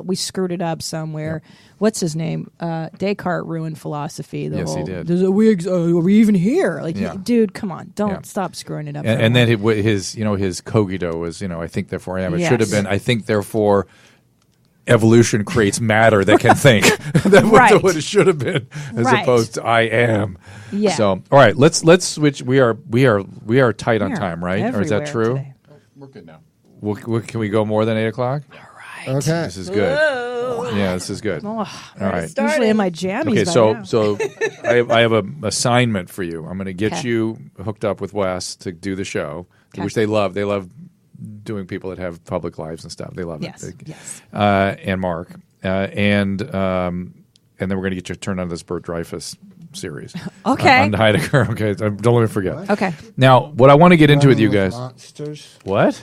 we screwed it up somewhere. What's his name? Descartes ruined philosophy. Yes, he did. Are we even here? Like, Yeah. dude, come on, don't Yeah. stop screwing it up. And then his cogito was I think therefore I am. It should have Yes. been I think therefore. Evolution creates matter that can think. That's Right. what it should have been, as Right. opposed to I am. Yeah. So, all right, let's switch. We are tight on We are time, right? Or is that everywhere true? today. We're good now. Can we go more than 8:00? Okay. This is good. Yeah, this is good. Oh, All right. usually in my jammies. Okay, by now. so I have an assignment for you. I'm going to get you hooked up with Wes to do the show, which they love. They love doing people that have public lives and stuff. They love it. Yes. And Mark, and then we're going to get you turned on to this Bert Dreyfuss series. Okay. On Heidegger. Okay, don't let me forget. What? Okay. Now, what I want to get into with you guys. Monsters. What?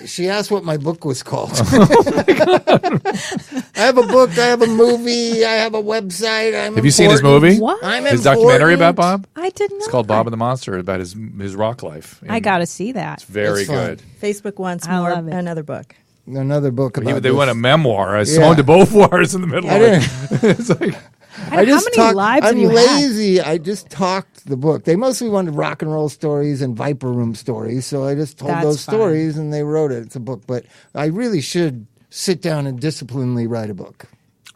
She asked what my book was called. I have a book. I have a movie. I have a website. Have you seen his movie? What? I'm His important. documentary about Bob? I didn't know. It's called Bob and the Monster, about his rock life. I got to see that. It's very It's fun. good. Facebook wants I more love it. another book. Another book about They this. want a memoir. Yeah. Simone de Beauvoir's in the middle I of didn't. it. It's like, How many lives have I'm you had? lazy. I just talked the book. They mostly wanted rock and roll stories and Viper Room stories, so I just told That's those fun. stories, and they wrote it. It's a book, but I really should sit down and disciplinedly write a book.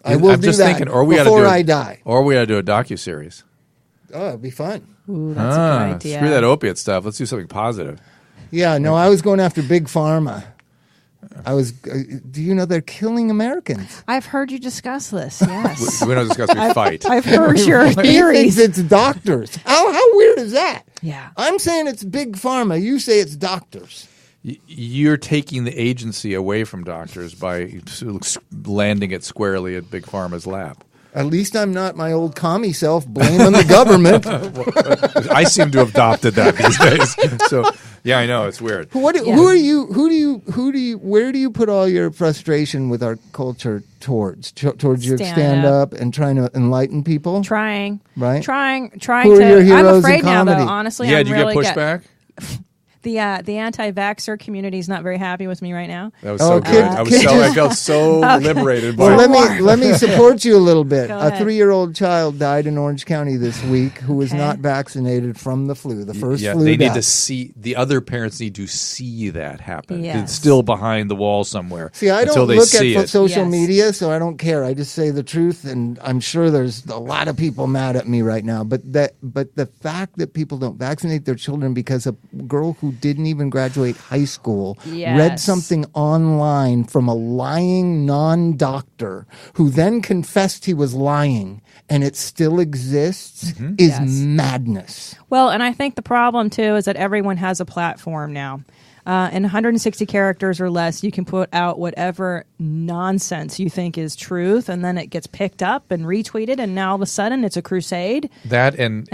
I will I'm do just that thinking, or we gotta before do I die. Or we got to do a docuseries. Oh, it'd be fun. Ooh, that's a good idea. Screw that opiate stuff. Let's do something positive. Yeah, no, I was going after Big Pharma. I was. Do you know they're killing Americans? I've heard you discuss this. Yes. We don't discuss, we fight. I've heard your He thinks theories. it's doctors. How weird is that? Yeah. I'm saying it's Big Pharma. You say it's doctors. You're taking the agency away from doctors by landing it squarely at Big Pharma's lap. At least I'm not my old commie self blaming the government. I seem to have adopted that these days. So, yeah, I know it's weird. Who are you? Where do you put all your frustration with our culture towards? Towards your stand up and trying to enlighten people? Trying. Right? Trying Who to. are your heroes I'm in afraid now, though. comedy? Honestly, Yeah, I'm did you really get pushback? The anti-vaxxer community is not very happy with me right now. That was so good. I felt so liberated by Well, it. let me support you a little bit. Go A ahead. 3-year-old child died in Orange County this week who was not vaccinated from the flu. The first flu they need death. to see, the other parents need to see that happen. Yes. It's still behind the wall somewhere. See, I until don't they look see at it. social Yes. media, so I don't care. I just say the truth, and I'm sure there's a lot of people mad at me right now. But the fact that people don't vaccinate their children because a girl who didn't even graduate high school Yes. read something online from a lying non-doctor who then confessed he was lying, and it still exists, is Yes. madness. Well, and I think the problem, too, is that everyone has a platform now. In 160 characters or less, you can put out whatever nonsense you think is truth, and then it gets picked up and retweeted, and now all of a sudden it's a crusade. That and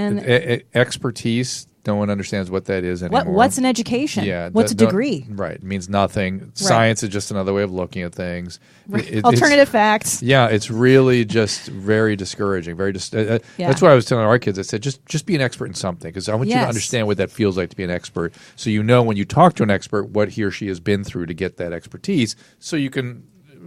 expertise, no one understands what that is anymore. What's an education? Yeah, What's a degree? Right, it means nothing. Science is just another way of looking at things. Alternative facts. Yeah, it's really just very discouraging. That's why I was telling our kids. I said, just be an expert in something, because I want you to Yes. understand what that feels like to be an expert. So you know when you talk to an expert what he or she has been through to get that expertise, so you can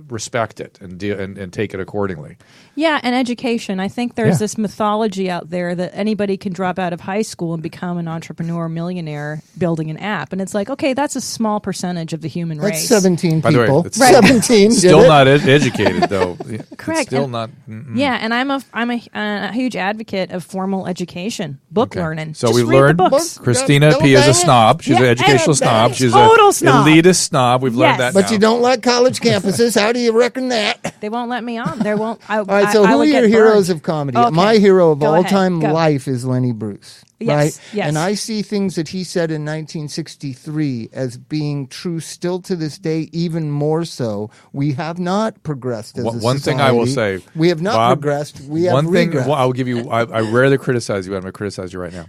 respect it and take it accordingly. Yeah, and education. I think there's this mythology out there that anybody can drop out of high school and become an entrepreneur millionaire building an app. And it's like, okay, that's a small percentage of the human That's race. 17 By the way, people. it's 17. Still did it? not educated though. Correct. It's still And- not. Yeah, and I'm a huge advocate of formal education, book learning. So Just we've read learned the books. Christina Don't P is bang a it. snob. She's an Yeah, educational snob. She's total an snob. elitist snob. We've learned Yes. that But now. you don't like college campuses. How do you reckon that? They won't let me on. They won't. All right, so who are your heroes of comedy? Okay. My hero of Go all ahead. time Go. life is Lenny Bruce. Yes, Right? yes. And I see things that he said in 1963 as being true still to this day, even more so. We have not progressed as a One thing I will say, society. We have not Bob, progressed. We have one thing regressed. I'll give you. I rarely criticize you. I'm going to criticize you right now.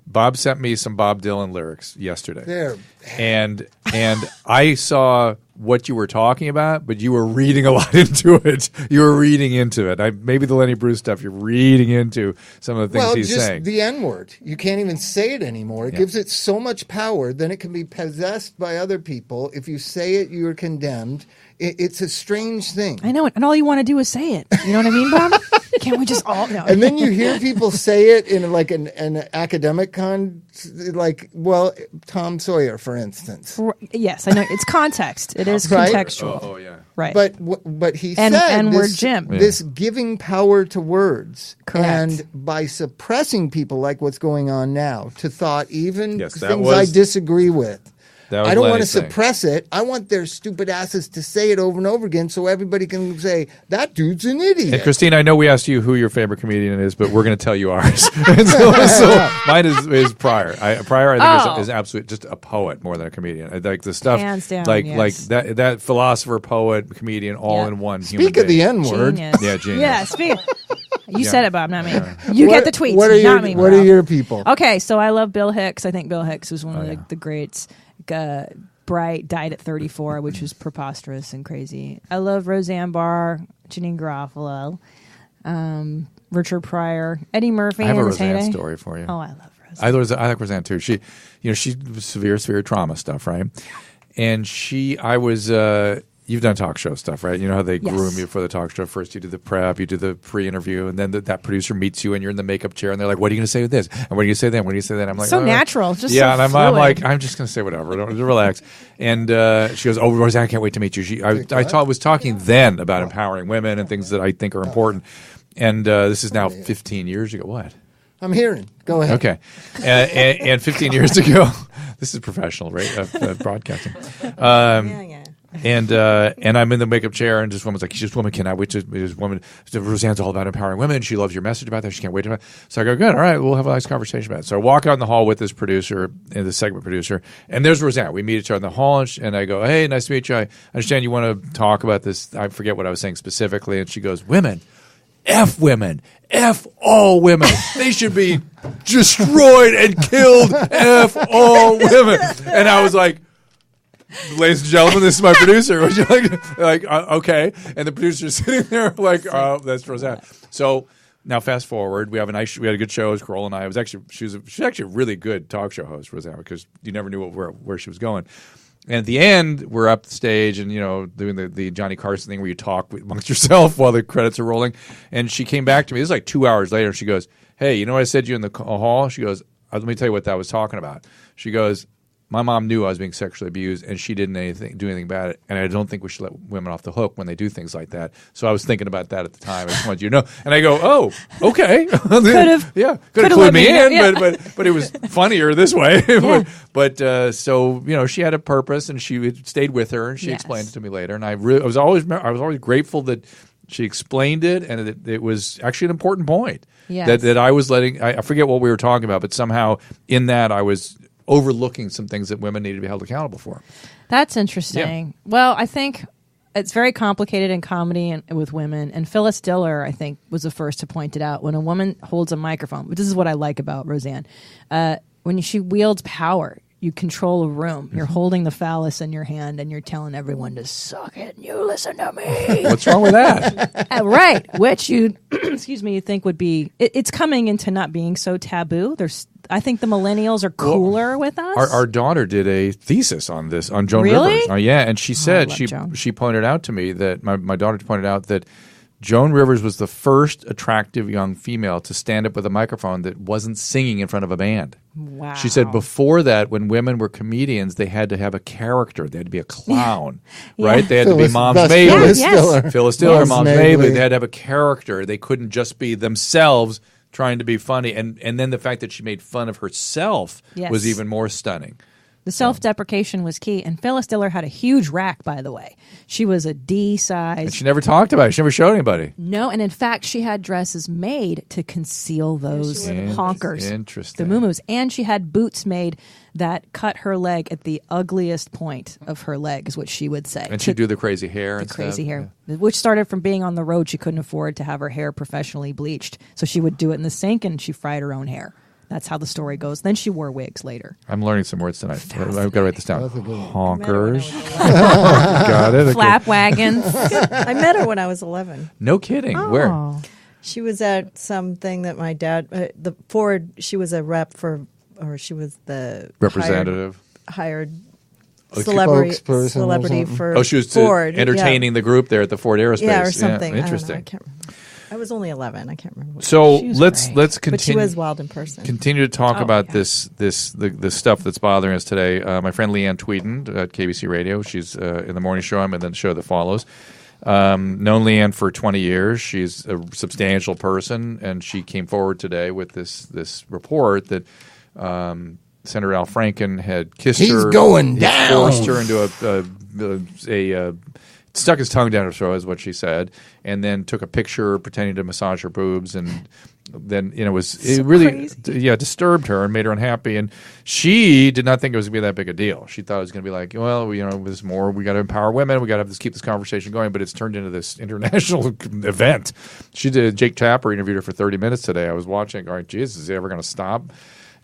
Bob sent me some Bob Dylan lyrics yesterday. There. And I saw what you were talking about, but you were reading a lot into it. You were reading into it. Maybe the Lenny Bruce stuff, you're reading into some of the things Well, he's just saying. the N-word. You can't even say it anymore. It gives it so much power. Then it can be possessed by other people. If you say it, you're condemned. It's a strange thing. I know it, and all you want to do is say it. You know what I mean, Bob? Can't we just all? No. And then you hear people say it in like an academic Tom Sawyer, for instance. Yes, I know it's context. It is Right? contextual. Oh yeah. Right. But he And- said and we're this, Jim. this giving power to words. Correct. And by suppressing people like what's going on now to thought, even Yes, that things I was- disagree with. I don't want to Lenny's thing. suppress it. I want their stupid asses to say it over and over again so everybody can say, that dude's an idiot. And Christine, I know we asked you who your favorite comedian is, but we're going to tell you ours. so mine is Pryor. Pryor, I think, is absolutely just a poet more than a comedian. I like the stuff, hands down, like yes. that philosopher, poet, comedian, all in one. Speak of the N-word. Genius. Yeah, genius. Yeah, speak. You said it, Bob, not me. You get the tweets, not me. What are your people? Okay, so I love Bill Hicks. I think Bill Hicks was one of the greats. Bright, died at 34, which was preposterous and crazy. I love Roseanne Barr, Janine Garofalo, Richard Pryor, Eddie Murphy. I have a in his Roseanne heyday. story for you. Oh, I love Roseanne. I like Roseanne too. She severe trauma stuff, right? And I was. You've done talk show stuff, right? You know how they groom you for the talk show. First, you do the prep, you do the pre-interview, and then that producer meets you, and you're in the makeup chair, and they're like, "What are you going to say with this? And what are you going to say then? What are you going to say then?" I'm like, so natural, just yeah. so And I'm like, I'm just going to say whatever. Don't relax. And she goes, "Oh, Roseanne, I can't wait to meet you." I was talking then about empowering women and things that I think are important. And this is now 15 years ago. What? I'm hearing. Go ahead. Okay. And 15 years ago, this is professional, right? Broadcasting. Yeah. And I'm in the makeup chair, and this woman's like, "This woman cannot wait to. This woman, Roseanne's all about empowering women. She loves your message about that. She can't wait to." So I go, "Good, all right, we'll have a nice conversation about it." So I walk out in the hall with this producer, and the segment producer, and there's Roseanne. We meet each other in the hall, and I go, "Hey, nice to meet you. I understand you want to talk about this." I forget what I was saying specifically, and she goes, women, F all women. They should be destroyed and killed. F all women." And I was like, "Ladies and gentlemen, this is my producer." Would you like okay? And the producer's sitting there like, "Oh, that's Roseanne." So now fast forward, we had a good show. It was Kroll and I. She's actually a really good talk show host, Roseanne, because you never knew where she was going. And at the end, we're up the stage and, doing the Johnny Carson thing where you talk amongst yourself while the credits are rolling. And she came back to me. This is like 2 hours later. And she goes, "Hey, you know what I said to you in the hall?" She goes, "Let me tell you what that was talking about." She goes, "My mom knew I was being sexually abused, and she didn't do anything about it. And I don't think we should let women off the hook when they do things like that. So I was thinking about that at the time. I just wanted you to know." And I go, "Oh, okay." Could have clued me in, but it was funnier this way. Yeah. So she had a purpose, and she stayed with her, and she explained it to me later. And I was always grateful that she explained it, and it was actually an important point. Yes. That I was letting. I forget what we were talking about, but somehow in that I was overlooking some things that women need to be held accountable for. That's interesting. Yeah. Well, I think it's very complicated in comedy and with women. And Phyllis Diller, I think, was the first to point it out. When a woman holds a microphone, but this is what I like about Roseanne, when she wields power, you control a room. You're holding the phallus in your hand, and you're telling everyone to suck it, and you listen to me. What's wrong with that? Right. Which you, you think would be, it's coming into not being so taboo. I think the millennials are cooler with us. Our daughter did a thesis on this, on Joan Really? Rivers. Yeah, and she said, Joan. she pointed out to me that, my daughter pointed out that Joan Rivers was the first attractive young female to stand up with a microphone that wasn't singing in front of a band. Wow. She said before that, when women were comedians, they had to have a character. They had to be a clown, right? They had to be Mom's Mabley. Phyllis Diller, Mom's Mabley. They had to have a character. They couldn't just be themselves trying to be funny. And then the fact that she made fun of herself was even more stunning. The self-deprecation was key. And Phyllis Diller had a huge rack, by the way. She was a D size. And she never talked about it. She never showed anybody. No, and in fact, she had dresses made to conceal those honkers. Interesting. The muumuus. And she had boots made that cut her leg at the ugliest point of her leg, is what she would say. And she'd do the crazy hair and stuff. The crazy hair. Yeah. Which started from being on the road. She couldn't afford to have her hair professionally bleached. So she would do it in the sink, and she fried her own hair. That's how the story goes. Then she wore wigs later. I'm learning some words tonight. I've got to write this down. Honkers. Got it. Flap wagons. I met her when I was 11. No kidding. Oh. Where? She was at something that my dad, the Ford, she was a rep for, or she was the representative. Hired celebrity for she was Ford. entertaining the group there at the Ford Aerospace. Yeah, or something. Interesting. I can't remember. I was only 11. I can't remember. So let's continue. But she was wild in person. Continue to talk about the stuff that's bothering us today. My friend Leanne Tweeden at KBC Radio. She's in the morning show. I'm in the show that follows. Known Leanne for 20 years. She's a substantial person, and she came forward today with this report that Senator Al Franken had kissed her. He's going down. Forced her into stuck his tongue down her throat, is what she said, and then took a picture pretending to massage her boobs, and then it really disturbed her and made her unhappy. And she did not think it was going to be that big a deal. She thought it was going to be like, well, there's more. We got to empower women. We got to keep this conversation going. But it's turned into this international event. She did. Jake Tapper interviewed her for 30 minutes today. I was watching, going, Jesus, is he ever going to stop?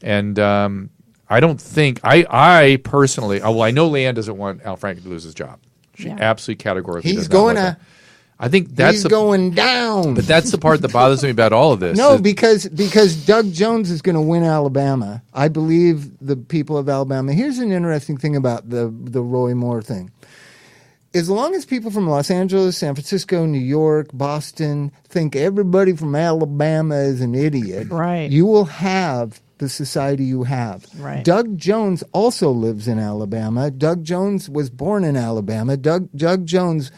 And I don't think I personally. I know Leanne doesn't want Al Franken to lose his job. She absolutely categorically he's does not going want to. that. I think that's going down. But that's the part that bothers me about all of this. No, because Doug Jones is going to win Alabama. I believe the people of Alabama. Here's an interesting thing about the Roy Moore thing. As long as people from Los Angeles, San Francisco, New York, Boston think everybody from Alabama is an idiot, right, you will have the society you have. Right. Doug Jones also lives in Alabama. Doug Jones was born in Alabama. Doug Jones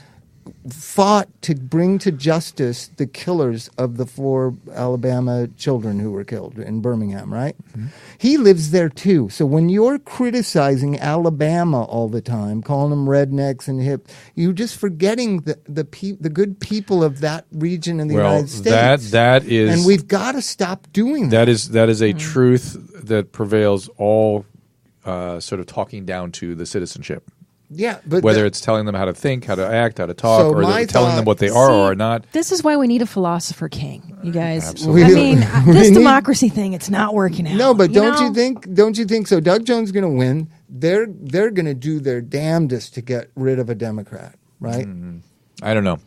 fought to bring to justice the killers of the 4 Alabama children who were killed in Birmingham, right? Mm-hmm. He lives there too. So when you're criticizing Alabama all the time, calling them rednecks and hip, you're just forgetting the good people of that region in the United States. That is, and we've got to stop doing that. That is a truth that prevails all sort of talking down to the citizenship. Yeah, but whether it's telling them how to think, how to act, how to talk, or telling them what they are or are not. This is why we need a philosopher king, you guys. Absolutely. This democracy thing, it's not working out. No, but don't you think so? Doug Jones is going to win. They're going to do their damnedest to get rid of a Democrat, right? Mm-hmm. I don't know.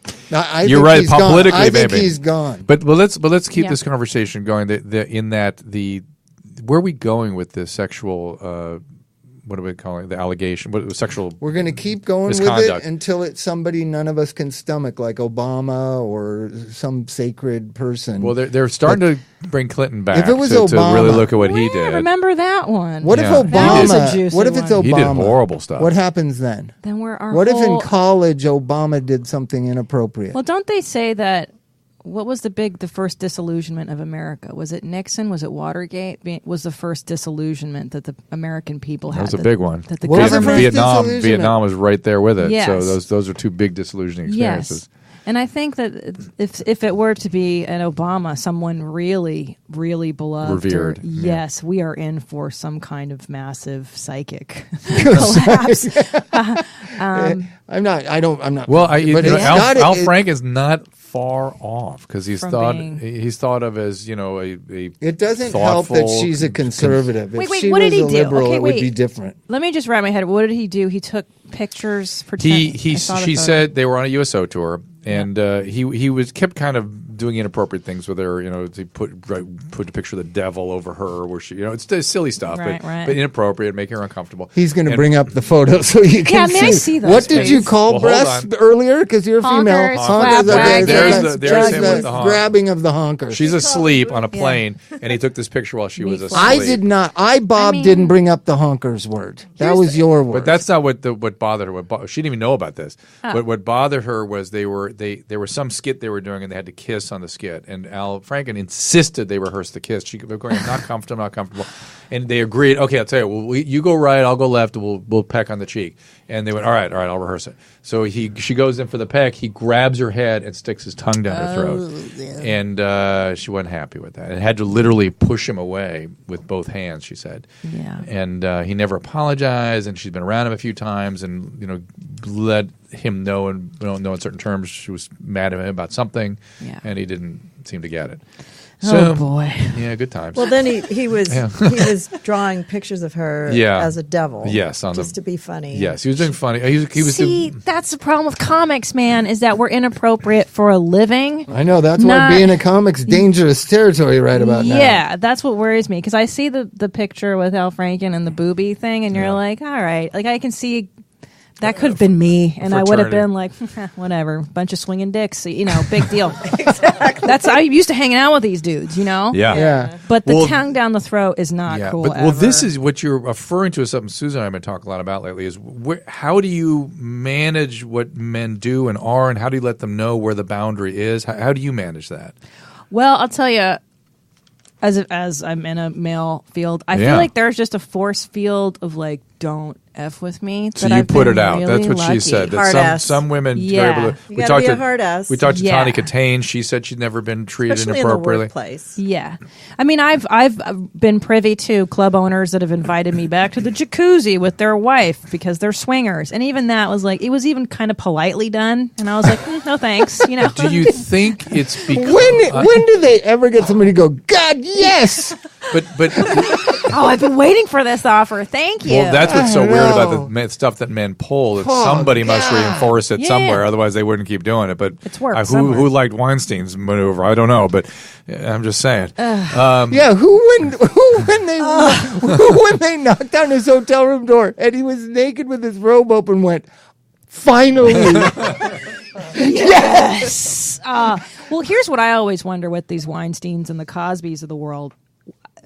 You're right. Politically, I think maybe he's gone. But let's keep this conversation going. Where are we going with the sexual? What are we calling it? The allegation? Sexual? We're going to keep going with it until it's somebody none of us can stomach, like Obama or some sacred person. Well, they're starting to bring Clinton back. If it was to really look at what he did. Remember that one? What if Obama? What if it's Obama? He did horrible stuff. What happens then? Then what if in college Obama did something inappropriate? Well, don't they say that? What was the first disillusionment of America? Was it Nixon? Was it Watergate? Was the first disillusionment that the American people had? That was a big one. That the government, Vietnam was right there with it. Yes. So those are 2 big disillusioning experiences. Yes. And I think that if it were to be an Obama, someone really, really beloved, revered, yes, we are in for some kind of massive psychic collapse. I'm not. Well, Al Frank is not far off because he's thought of as a. It doesn't help that she's a conservative. Wait, if she what did was he a do? liberal, Okay, it would be different. Let me just wrap my head. What did he do? He took pictures. She said they were on a USO tour, and he kept kind of doing inappropriate things with her. He put a picture of the devil over her, where she, it's silly stuff, but inappropriate, making her uncomfortable. He's going to bring up the photo so you can see. I see those. What did you call breasts earlier? Because you're female. Honkers, there's the grabbing of the honkers. She's asleep on a plane, and he took this picture while she was asleep. I did not. Bob didn't bring up the honkers word. That was your word. But that's not what bothered her. She didn't even know about this. But what bothered her was there was some skit they were doing, and they had to kiss on the skit, and Al Franken insisted they rehearse the kiss. She was going, I'm not comfortable, and they agreed. Okay, I'll tell you. Well, you go right, I'll go left, and we'll peck on the cheek. And they went, all right, I'll rehearse it. So she goes in for the peck. He grabs her head and sticks his tongue down her throat, and she wasn't happy with that, and had to literally push him away with both hands. She said, and he never apologized, and she's been around him a few times, and let him know, and we don't know in certain terms she was mad at him about something, and he didn't seem to get it. Oh boy! Yeah, good times. Well, then he was he was drawing pictures of her as a devil. Yes, just to be funny. Yes, he was doing funny. He was. See, that's the problem with comics, man. Is that we're inappropriate for a living. I know that's why being a comic's dangerous territory right about now. Yeah, that's what worries me because I see the picture with Al Franken and the booby thing, and you're like, all right, like I can see. That could have been me, and I would have been like, whatever, bunch of swinging dicks, big deal. Exactly. I used to hanging out with these dudes, Yeah. But the tongue down the throat is not cool. Well, this is what you're referring to. Is something Susan and I have been talking a lot about lately. Is how do you manage what men do and are, and how do you let them know where the boundary is? How do you manage that? Well, I'll tell you. as I'm in a male field, I feel like there's just a force field of like, don't F with me. So you put it out. That's what she said. That some women are able to. You gotta be a hard ass. We talked to Tawny Katane. She said she'd never been treated inappropriately. In the workplace. Yeah, I mean, I've been privy to club owners that have invited me back to the jacuzzi with their wife because they're swingers, and even that was like, it was even kind of politely done, and I was like, no thanks. You know. Do you think it's because when do they ever get somebody to go, God, yes? But oh, I've been waiting for this offer. Thank you. Well, that's what's so weird about the stuff that men pull. That somebody must reinforce it somewhere, otherwise they wouldn't keep doing it. But it's worked. Who liked Weinstein's maneuver? I don't know, but I'm just saying. Who when they knocked on his hotel room door and he was naked with his robe open went, finally. Yes. Well, here's what I always wonder with these Weinsteins and the Cosbys of the world.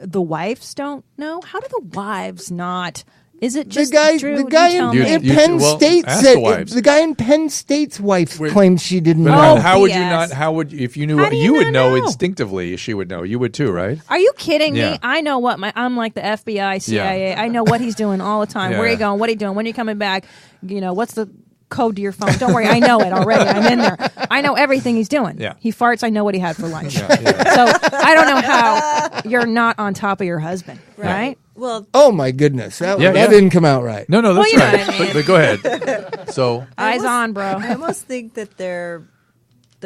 The wives don't know. How do the wives not? Is it just the guy in Penn State said the guy in Penn State's wife claimed she didn't know. How would you not? How would if you knew? You would know instinctively. She would know. You would too, right? Are you kidding me? I know what I'm like the FBI, CIA. I know what he's doing all the time. Where are you going? What are you doing? When are you coming back? You know, what's the code to your phone? Don't worry, I know it already. I'm in there. I know everything he's doing. Yeah. He farts. I know what he had for lunch. So I don't know how you're not on top of your husband, right? Well, oh my goodness, that didn't come out right. No, that's right. Know what I mean. but go ahead. So eyes on, bro. I almost think that they're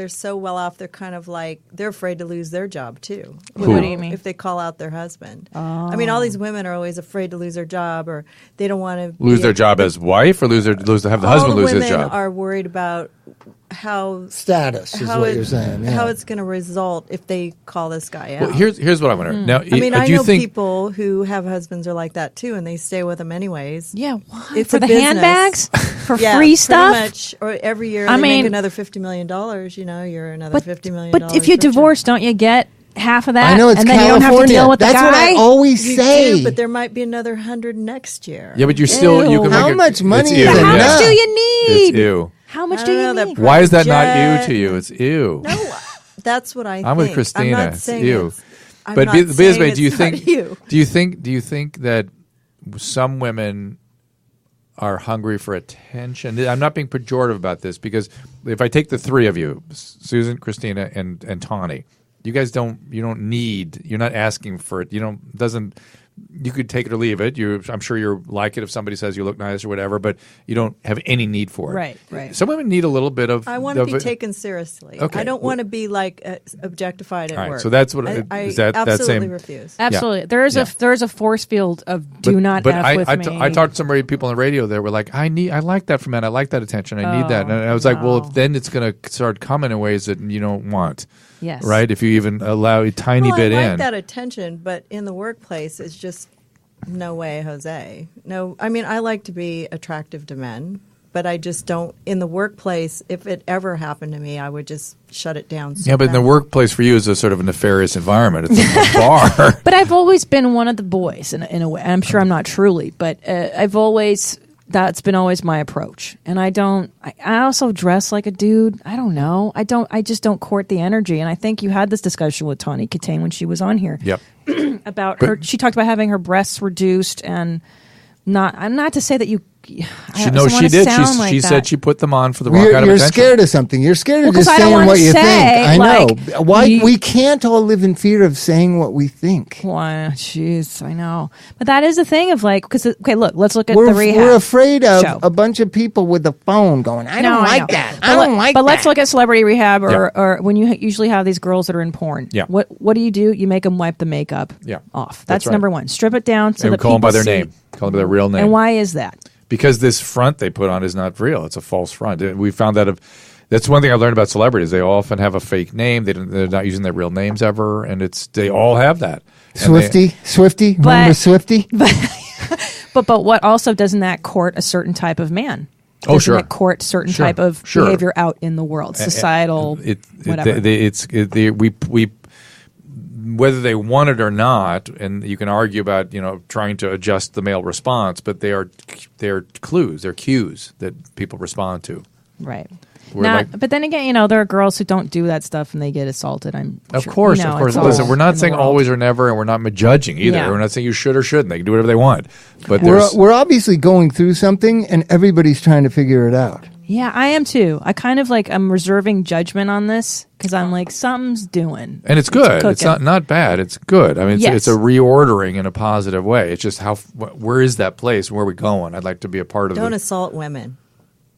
so well off. They're kind of like they're afraid to lose their job too. What do you mean? If they call out their husband? I mean, all these women are always afraid to lose their job, or they don't want to lose their job as wife, or have the husband lose his job. All the women are worried about how status is what you're saying. How it's going to result if they call this guy out. Well, here's what I wonder. Now, I mean, I know people who have husbands are like that too, and they stay with them anyways. Yeah, why? It's for the handbags, for free stuff. Much, or every year they make another $50 million. You know, you're another $50 million. But if you divorce, don't you get half of that? I know it's and then California. You don't have to deal with That's the guy. what I always say. Do, but there might be another 100 next year. Yeah, but you're still. You can how much money is enough? How much do you need? It's ew. How much do you need? Why is that not ew to you? It's ew. No, that's what I think. I'm with Christina. I'm not it's saying ew. But Bisbee, do you think that some women are hungry for attention? I'm not being pejorative about this, because if I take the three of you, Susan, Christina, and Tawny, you guys you're not asking for it. You could take it or leave it. I'm sure you like it if somebody says you look nice or whatever, but you don't have any need for it. Right. Some women need a little bit of. I want to be taken seriously. Okay. I don't want to be like objectified at work. So that's what I is that absolutely same refuse. Absolutely, there's a force field of do not F with me. I talked to some people on the radio that were like, I like that from men. I like that attention. I need that. And I was like, well, then it's going to start coming in ways that you don't want. Yes. Right? If you even allow a tiny bit in. I like that attention, but in the workplace, it's just no way, Jose. No, I mean, I like to be attractive to men, but I just don't. In the workplace, if it ever happened to me, I would just shut it down. Yeah, but in the workplace for you is a sort of a nefarious environment. It's a bar. But I've always been one of the boys in a way. I'm sure I'm not truly, but that's been always my approach. And I also dress like a dude. I don't know. I just don't court the energy. And I think you had this discussion with Tawny Katane when she was on here. Yep. About her. She talked about having her breasts reduced and not to say that you. She did. She said she put them on for the wrong kind of attention. You're scared of something. You're scared of just saying what you think. I know. Why we can't all live in fear of saying what we think. Why? Jeez, I know. But that is the thing of like, because look, let's look at the rehab. We're afraid of a bunch of people with a phone going, I don't like that. But let's look at Celebrity Rehab or when you usually have these girls that are in porn. Yeah. What do? You make them wipe the makeup off. That's right. number one. Strip it down so that call them by their see. name. Call them by their real name. And why is that? Because this front they put on is not real. It's a false front. We found that that's one thing I learned about celebrities. They often have a fake name. They're not using their real names ever, and they all have that. Swifty, remember Swifty? But what also doesn't that court a certain type of man? Doesn't that court certain type of behavior out in the world, societal, whatever. Whether they want it or not, and you can argue about trying to adjust the male response, but they're clues, they're cues that people respond to. Right. But then again, there are girls who don't do that stuff and they get assaulted. Of course. Listen, we're not saying always or never, and we're not judging either. Yeah. We're not saying you should or shouldn't. They can do whatever they want. But we're obviously going through something, and everybody's trying to figure it out. Yeah, I am too. I kind of I'm reserving judgment on this because I'm like, something's doing. And it's good. It's not bad. It's good. I mean, it's a reordering in a positive way. It's just where is that place? Where are we going? I'd like to be a part of it. Don't assault women.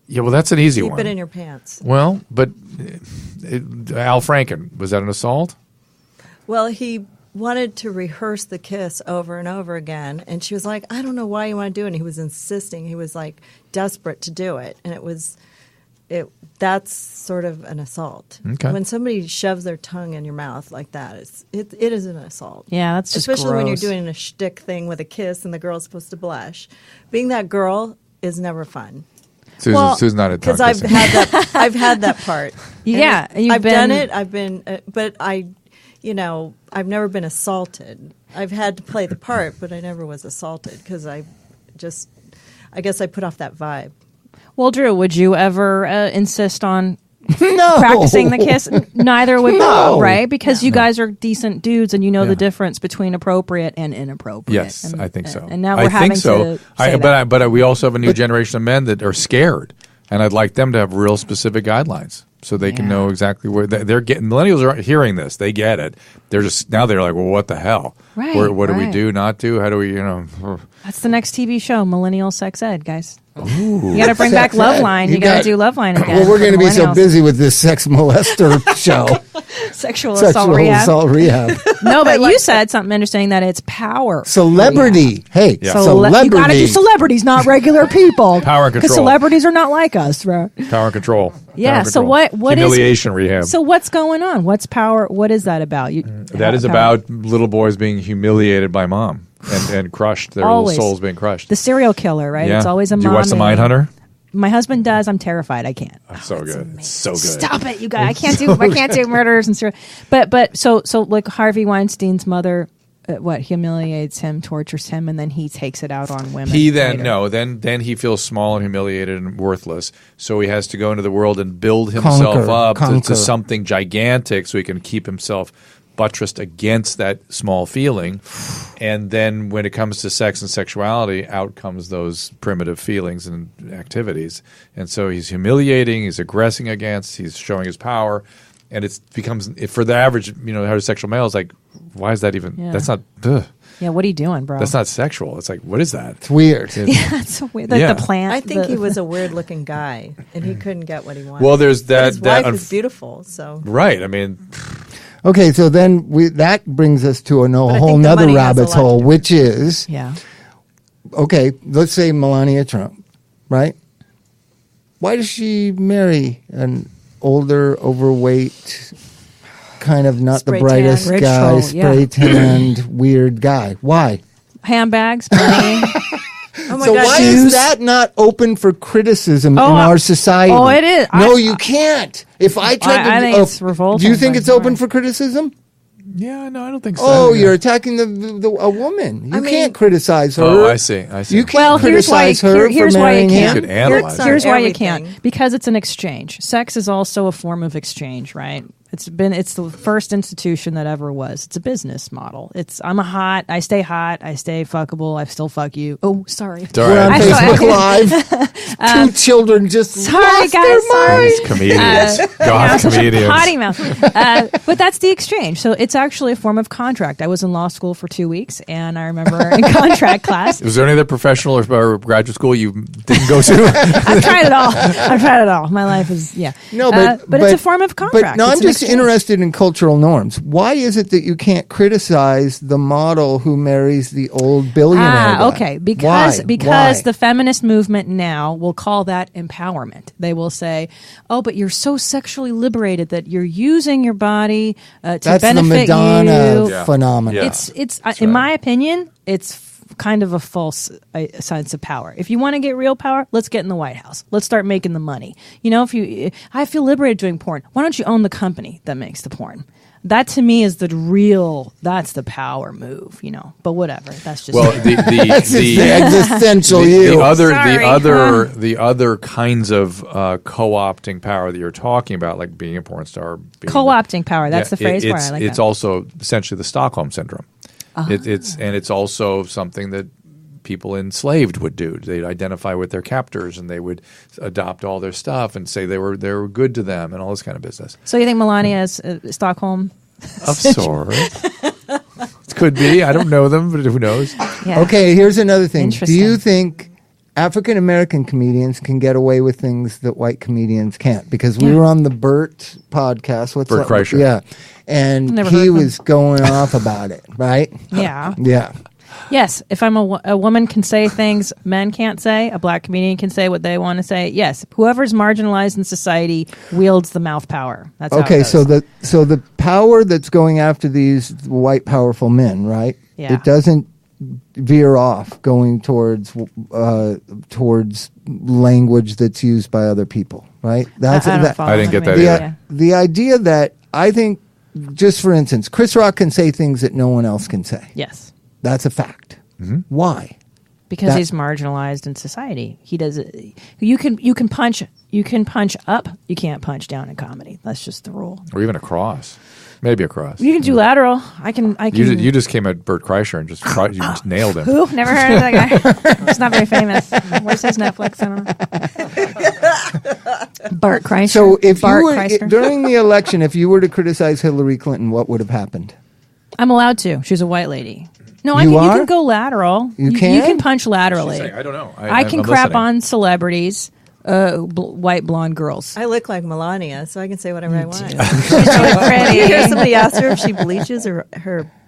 Yeah, well, that's an easy one. Keep it in your pants. Well, but Al Franken, was that an assault? Well, he wanted to rehearse the kiss over and over again, and she was like, I don't know why you want to do it. And he was insisting. He was like desperate to do it, and that's sort of an assault. Okay. When somebody shoves their tongue in your mouth like that, it is an assault. Yeah, that's just especially gross. When you're doing a shtick thing with a kiss and the girl's supposed to blush. Being that girl is never fun. Susan's not a tongue because I've had that part. Yeah, I've done it. I've been, but I've never been assaulted. I've had to play the part, but I never was assaulted because I guess I put off that vibe. Well, Drew, would you ever insist on No. practicing the kiss? Neither would No. right? Because you guys are decent dudes and you know the difference between appropriate and inappropriate. Yes, and, I think so. And now we're having to say that. But we also have a new generation of men that are scared, and I'd like them to have real specific guidelines so they can know exactly where they're getting. Millennials are hearing this; they get it. They're just now they're like, well, what the hell? Right. What do we do? Not do? How do we? That's the next TV show, Millennial Sex Ed, guys. Ooh. You got to bring back Loveline. You got to do Loveline again. Well, we're going to be so busy with this sex molester show. Sexual assault rehab. No, but you said something interesting that it's power. Celebrity. Hey, celebrity. You got to do celebrities, not regular people. Power and control. Because celebrities are not like us, right? Power and control. Yeah. Power so control. what humiliation rehab? So what's going on? What's power? What is that about? That is about little boys being humiliated by mom and crushed. Their little souls being crushed. The serial killer, right? Yeah. It's always a mom. Do you watch The Mindhunter? My husband does. I'm terrified. I can't. It's so good. It's so good. Stop it, you guys. I can't do murders and serial. But so like Harvey Weinstein's mother, humiliates him, tortures him, and then he takes it out on women. Then he feels small and humiliated and worthless. So he has to go into the world and build himself up to something gigantic, so he can keep himself buttressed against that small feeling. And then when it comes to sex and sexuality, out comes those primitive feelings and activities. And so he's humiliating, he's aggressing against, he's showing his power. And it becomes, for the average, heterosexual male, it's like, why is that even, that's not, ugh. Yeah, what are you doing, bro? That's not sexual. It's like, what is that? It's weird. Yeah, it's weird. The plant. I think he was a weird-looking guy, and he couldn't get what he wanted. Well, there's that. His wife is beautiful, so. Right, I mean. Okay, so then that brings us to a whole nother rabbit hole, which is, okay, let's say Melania Trump, right? Why does she marry an older, overweight, kind of not the brightest guy, spray-tanned, weird guy? Why? Handbags, money. Oh my so God, why is that not open for criticism in our society? Oh, it is. No, you can't. If I tried to, I think it's revolting. Do you think it's open for criticism? Yeah, no, I don't think so. Oh, you're attacking a woman. You can't criticize her. Oh, I see. You can't criticize her for marrying him. Here's why you can't. Because it's an exchange. Sex is also a form of exchange, right? It's the first institution that ever was. It's a business model. I stay hot, I stay fuckable, I still fuck you. Oh, sorry. We're on Facebook Live. 2 children just lost their minds. Comedians. Goth comedians. Potty mouth. But that's the exchange. So it's actually a form of contract. I was in law school for 2 weeks, and I remember in contract class. Was there any other professional or graduate school you didn't go to? I've tried it all. My life is, No, but it's a form of contract. But no, I'm just interested in cultural norms. Why is it that you can't criticize the model who marries the old billionaire guy? Okay, because the feminist movement now will call that empowerment. They will say, "Oh, but you're so sexually liberated that you're using your body to That's benefit the Madonna you." phenomenon. Yeah. It's in my opinion, it's kind of a false sense of power. If you want to get real power, let's get in the White House. Let's start making the money. I feel liberated doing porn. Why don't you own the company that makes the porn? That to me is that's the power move, But whatever, that's just the existential the other kinds of co-opting power that you're talking about, like being a porn star. Co-opting power. That's the phrase for it. I like it's that. also essentially the Stockholm syndrome. It's also something that people enslaved would do. They'd identify with their captors and they would adopt all their stuff and say they were good to them and all this kind of business. So you think Melania is Stockholm? Of sorts. It could be. I don't know them, but who knows? Yeah. Okay, here's another thing. Do you think African American comedians can get away with things that white comedians can't? Because we were on the Burt podcast. What's Burt that? Kreischer. Yeah. And he was going off about it, right? Yeah. Yeah. Yes, if I'm a woman can say things men can't say, a black comedian can say what they want to say. Yes, whoever's marginalized in society wields the mouth power. That's okay. How it goes. So the power that's going after these white powerful men, right? Yeah. It doesn't veer off going towards language that's used by other people, right? I didn't get that either. The idea that I think, just for instance, Chris Rock can say things that no one else can say. Yes. That's a fact. Mm-hmm. Why? Because he's marginalized in society. He does it. You can punch up. You can't punch down in comedy. That's just the rule. Or even across. Maybe across. You can do lateral. I can. You just came at Burt Kreischer and just nailed him. Who? Never heard of that guy. He's not very famous. Where's his Netflix? I don't know. Burt Kreischer. So if during the election, if you were to criticize Hillary Clinton, what would have happened? I'm allowed to. She's a white lady. No, you can go lateral. You can? You can punch laterally. I don't know. I can crap on celebrities, white blonde girls. I look like Melania, so I can say whatever I want. She's really pretty. You hear somebody ask her if she bleaches her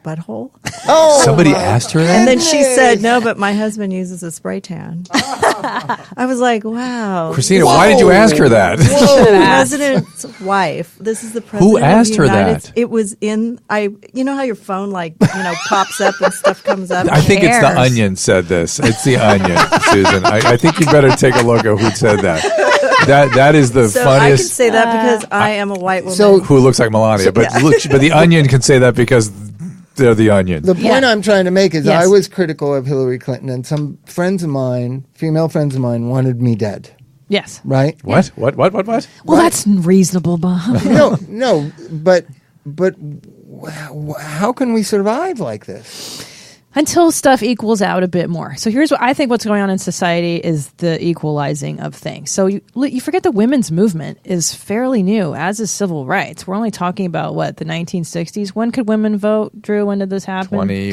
butthole? Oh, somebody asked her that? And then she said, no, but my husband uses a spray tan. I was like, wow. Christina, why did you ask her that? The president's wife. This is the president. Who asked her that? It was you know how your phone pops up and stuff comes up? I think it's The Onion said this. It's The Onion, Susan. I think you better take a look at who said that. That is the funniest. I can say that because I am a white woman. Who looks like Melania. But The Onion can say that because they're The Onion. The point I'm trying to make is I was critical of Hillary Clinton, and some friends of mine, female friends of mine, wanted me dead. Yes. Right? What? What? Well, that's reasonable, Bob. No, but how can we survive like this? Until stuff equals out a bit more. So here's what I think what's going on in society is the equalizing of things. So you forget the women's movement is fairly new, as is civil rights. We're only talking about, the 1960s? When could women vote, Drew? When did this happen? 28.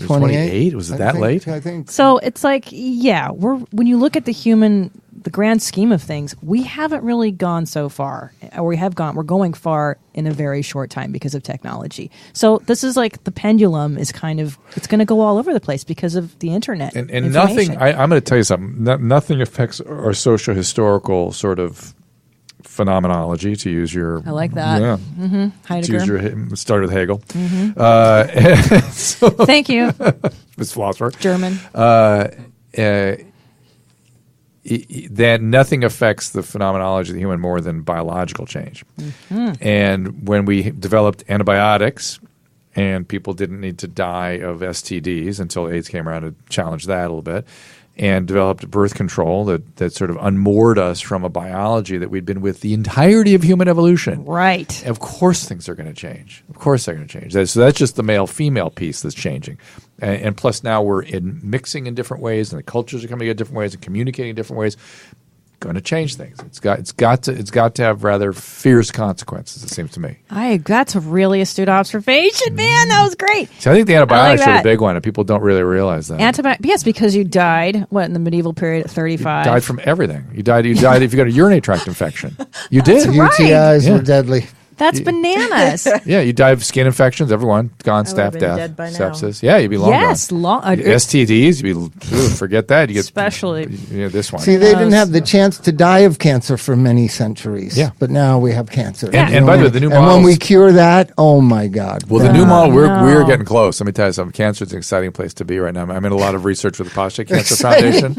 28? Was it that late? I think. So it's like, when you look at the grand scheme of things, we haven't really gone so far. Or we're going far in a very short time because of technology. So this is like the pendulum is it's going to go all over the place because of the internet. And nothing, I'm going to tell you something, nothing affects our socio-historical sort of phenomenology, to use your... I like that. Yeah. Mm-hmm. Heidegger. To use your... Start with Hegel. Mm-hmm. Thank you. This philosopher. German. That nothing affects the phenomenology of the human more than biological change. Mm-hmm. And when we developed antibiotics and people didn't need to die of STDs until AIDS came around to challenge that a little bit, and developed birth control that sort of unmoored us from a biology that we'd been with the entirety of human evolution. Right. Of course things are going to change. Of course they're going to change. So that's just the male-female piece that's changing. And plus now we're mixing in different ways, and the cultures are coming in different ways and communicating in different ways. Going to change things. It's got to have rather fierce consequences, it seems to me. That's a really astute observation, man. That was great. So I think the antibiotics are the big one, and people don't really realize that. Yes, because you died in the medieval period at 35. You died from everything. You died if you got a urinary tract infection. You did. Right. UTIs were deadly. That's bananas. Yeah, you die of skin infections. Everyone gone, staph death, sepsis. Yeah, you'd be long gone. STDs, you'd be forget that. You get especially this one. See, they didn't have the chance to die of cancer for many centuries. Yeah, but now we have cancer. And by the way, the new models, when we cure that, oh my God. Well, the new model, we're getting close. Let me tell you something. Cancer is an exciting place to be right now. I'm in a lot of research with the Prostate Cancer Foundation.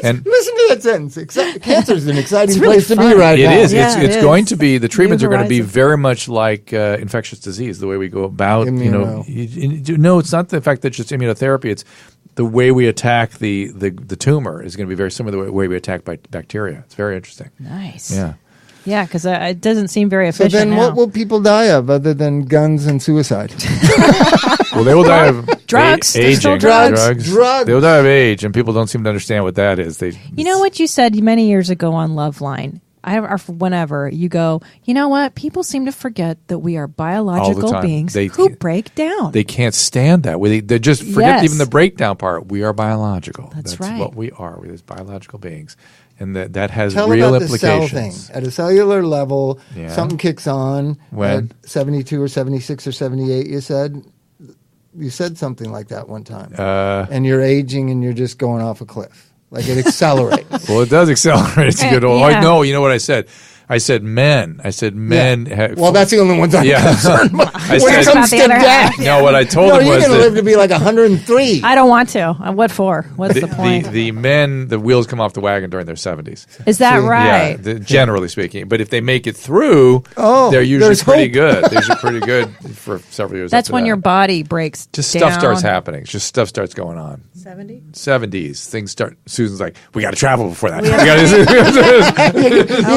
And listen to that sentence. Cancer is an exciting place to be right now. It is. It's going to be. The treatments are going to be very very much like infectious disease, the way we go about, no, it's not the fact that it's just immunotherapy. It's the way we attack the tumor is going to be very similar to the way we attack bacteria. It's very interesting. Nice. Yeah. Yeah, because it doesn't seem very efficient. So then now. what will people die of other than guns and suicide? Well, they will die of drugs. Aging. Drugs. They'll die of age, and people don't seem to understand what that is. You know what you said many years ago on Loveline? Whenever you go, you know what? People seem to forget that we are biological beings who break down. They can't stand that. They just forget even the breakdown part. We are biological. That's right. What we are. We're biological beings. And that has Tell real about implications. The cell thing. At a cellular level, something kicks on. When? At 72 or 76 or 78, you said something like that one time. And you're aging and you're just going off a cliff. Like it accelerates. Well, it does accelerate. It's a good old. Yeah. No, you know what I said? I said men. Yeah. Well, that's the only ones I'm concerned about. When it comes to death. No, what I told him was you're going to live to be like 103. I don't want to. What for? What's the point? The men, the wheels come off the wagon during their 70s. Is that right? Yeah, generally speaking. But if they make it through, they're usually pretty good. They're usually pretty good for several years. That's when your body breaks Just down. stuff starts happening. Just stuff starts going on. 70s. Things start. Susan's like, we got to travel before that. You're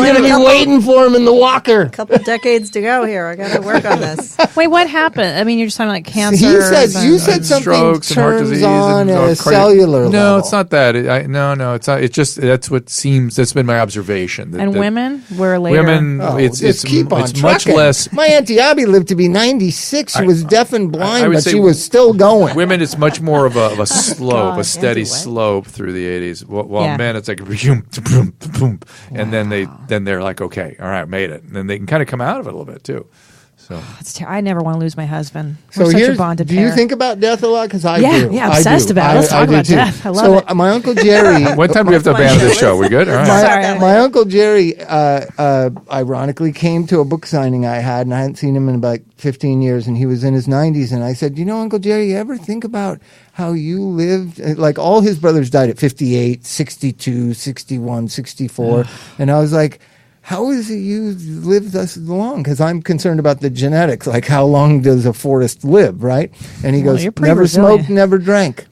going to be waiting for him in the walker. A couple decades to go here. I got to work on this. Wait, what happened? I mean, you're just talking like cancer. You said something strokes, turns on at a cellular level. No, it's not that. No, it's not. It's just that's what seems. That's been my observation. And women were later. Women, it's much less. My Auntie Abby lived to be 96. She was deaf and blind, but she was still going. Women, it's much more of a slope, a steady slope through the 80s. While men, it's like boom, boom, boom, and then they're like, okay, all right, made it, and then they can kind of come out of it a little bit too. So I never want to lose my husband. So We're such a bonded do pair. you think about death a lot? Because I do. Yeah, obsessed about it. Let's talk about death. I love it. My Uncle Jerry. What time do we have to abandon this show? We good? All right. My Uncle Jerry, ironically, came to a book signing I had, and I hadn't seen him in about 15 years, and he was in his 90s. And I said, Uncle Jerry, you ever think about how you lived? Like, all his brothers died at 58, 62, 61, 64. And I was like, how is it you live this long? Because I'm concerned about the genetics. Like, how long does a forest live, right? And he goes, never smoked, never drank.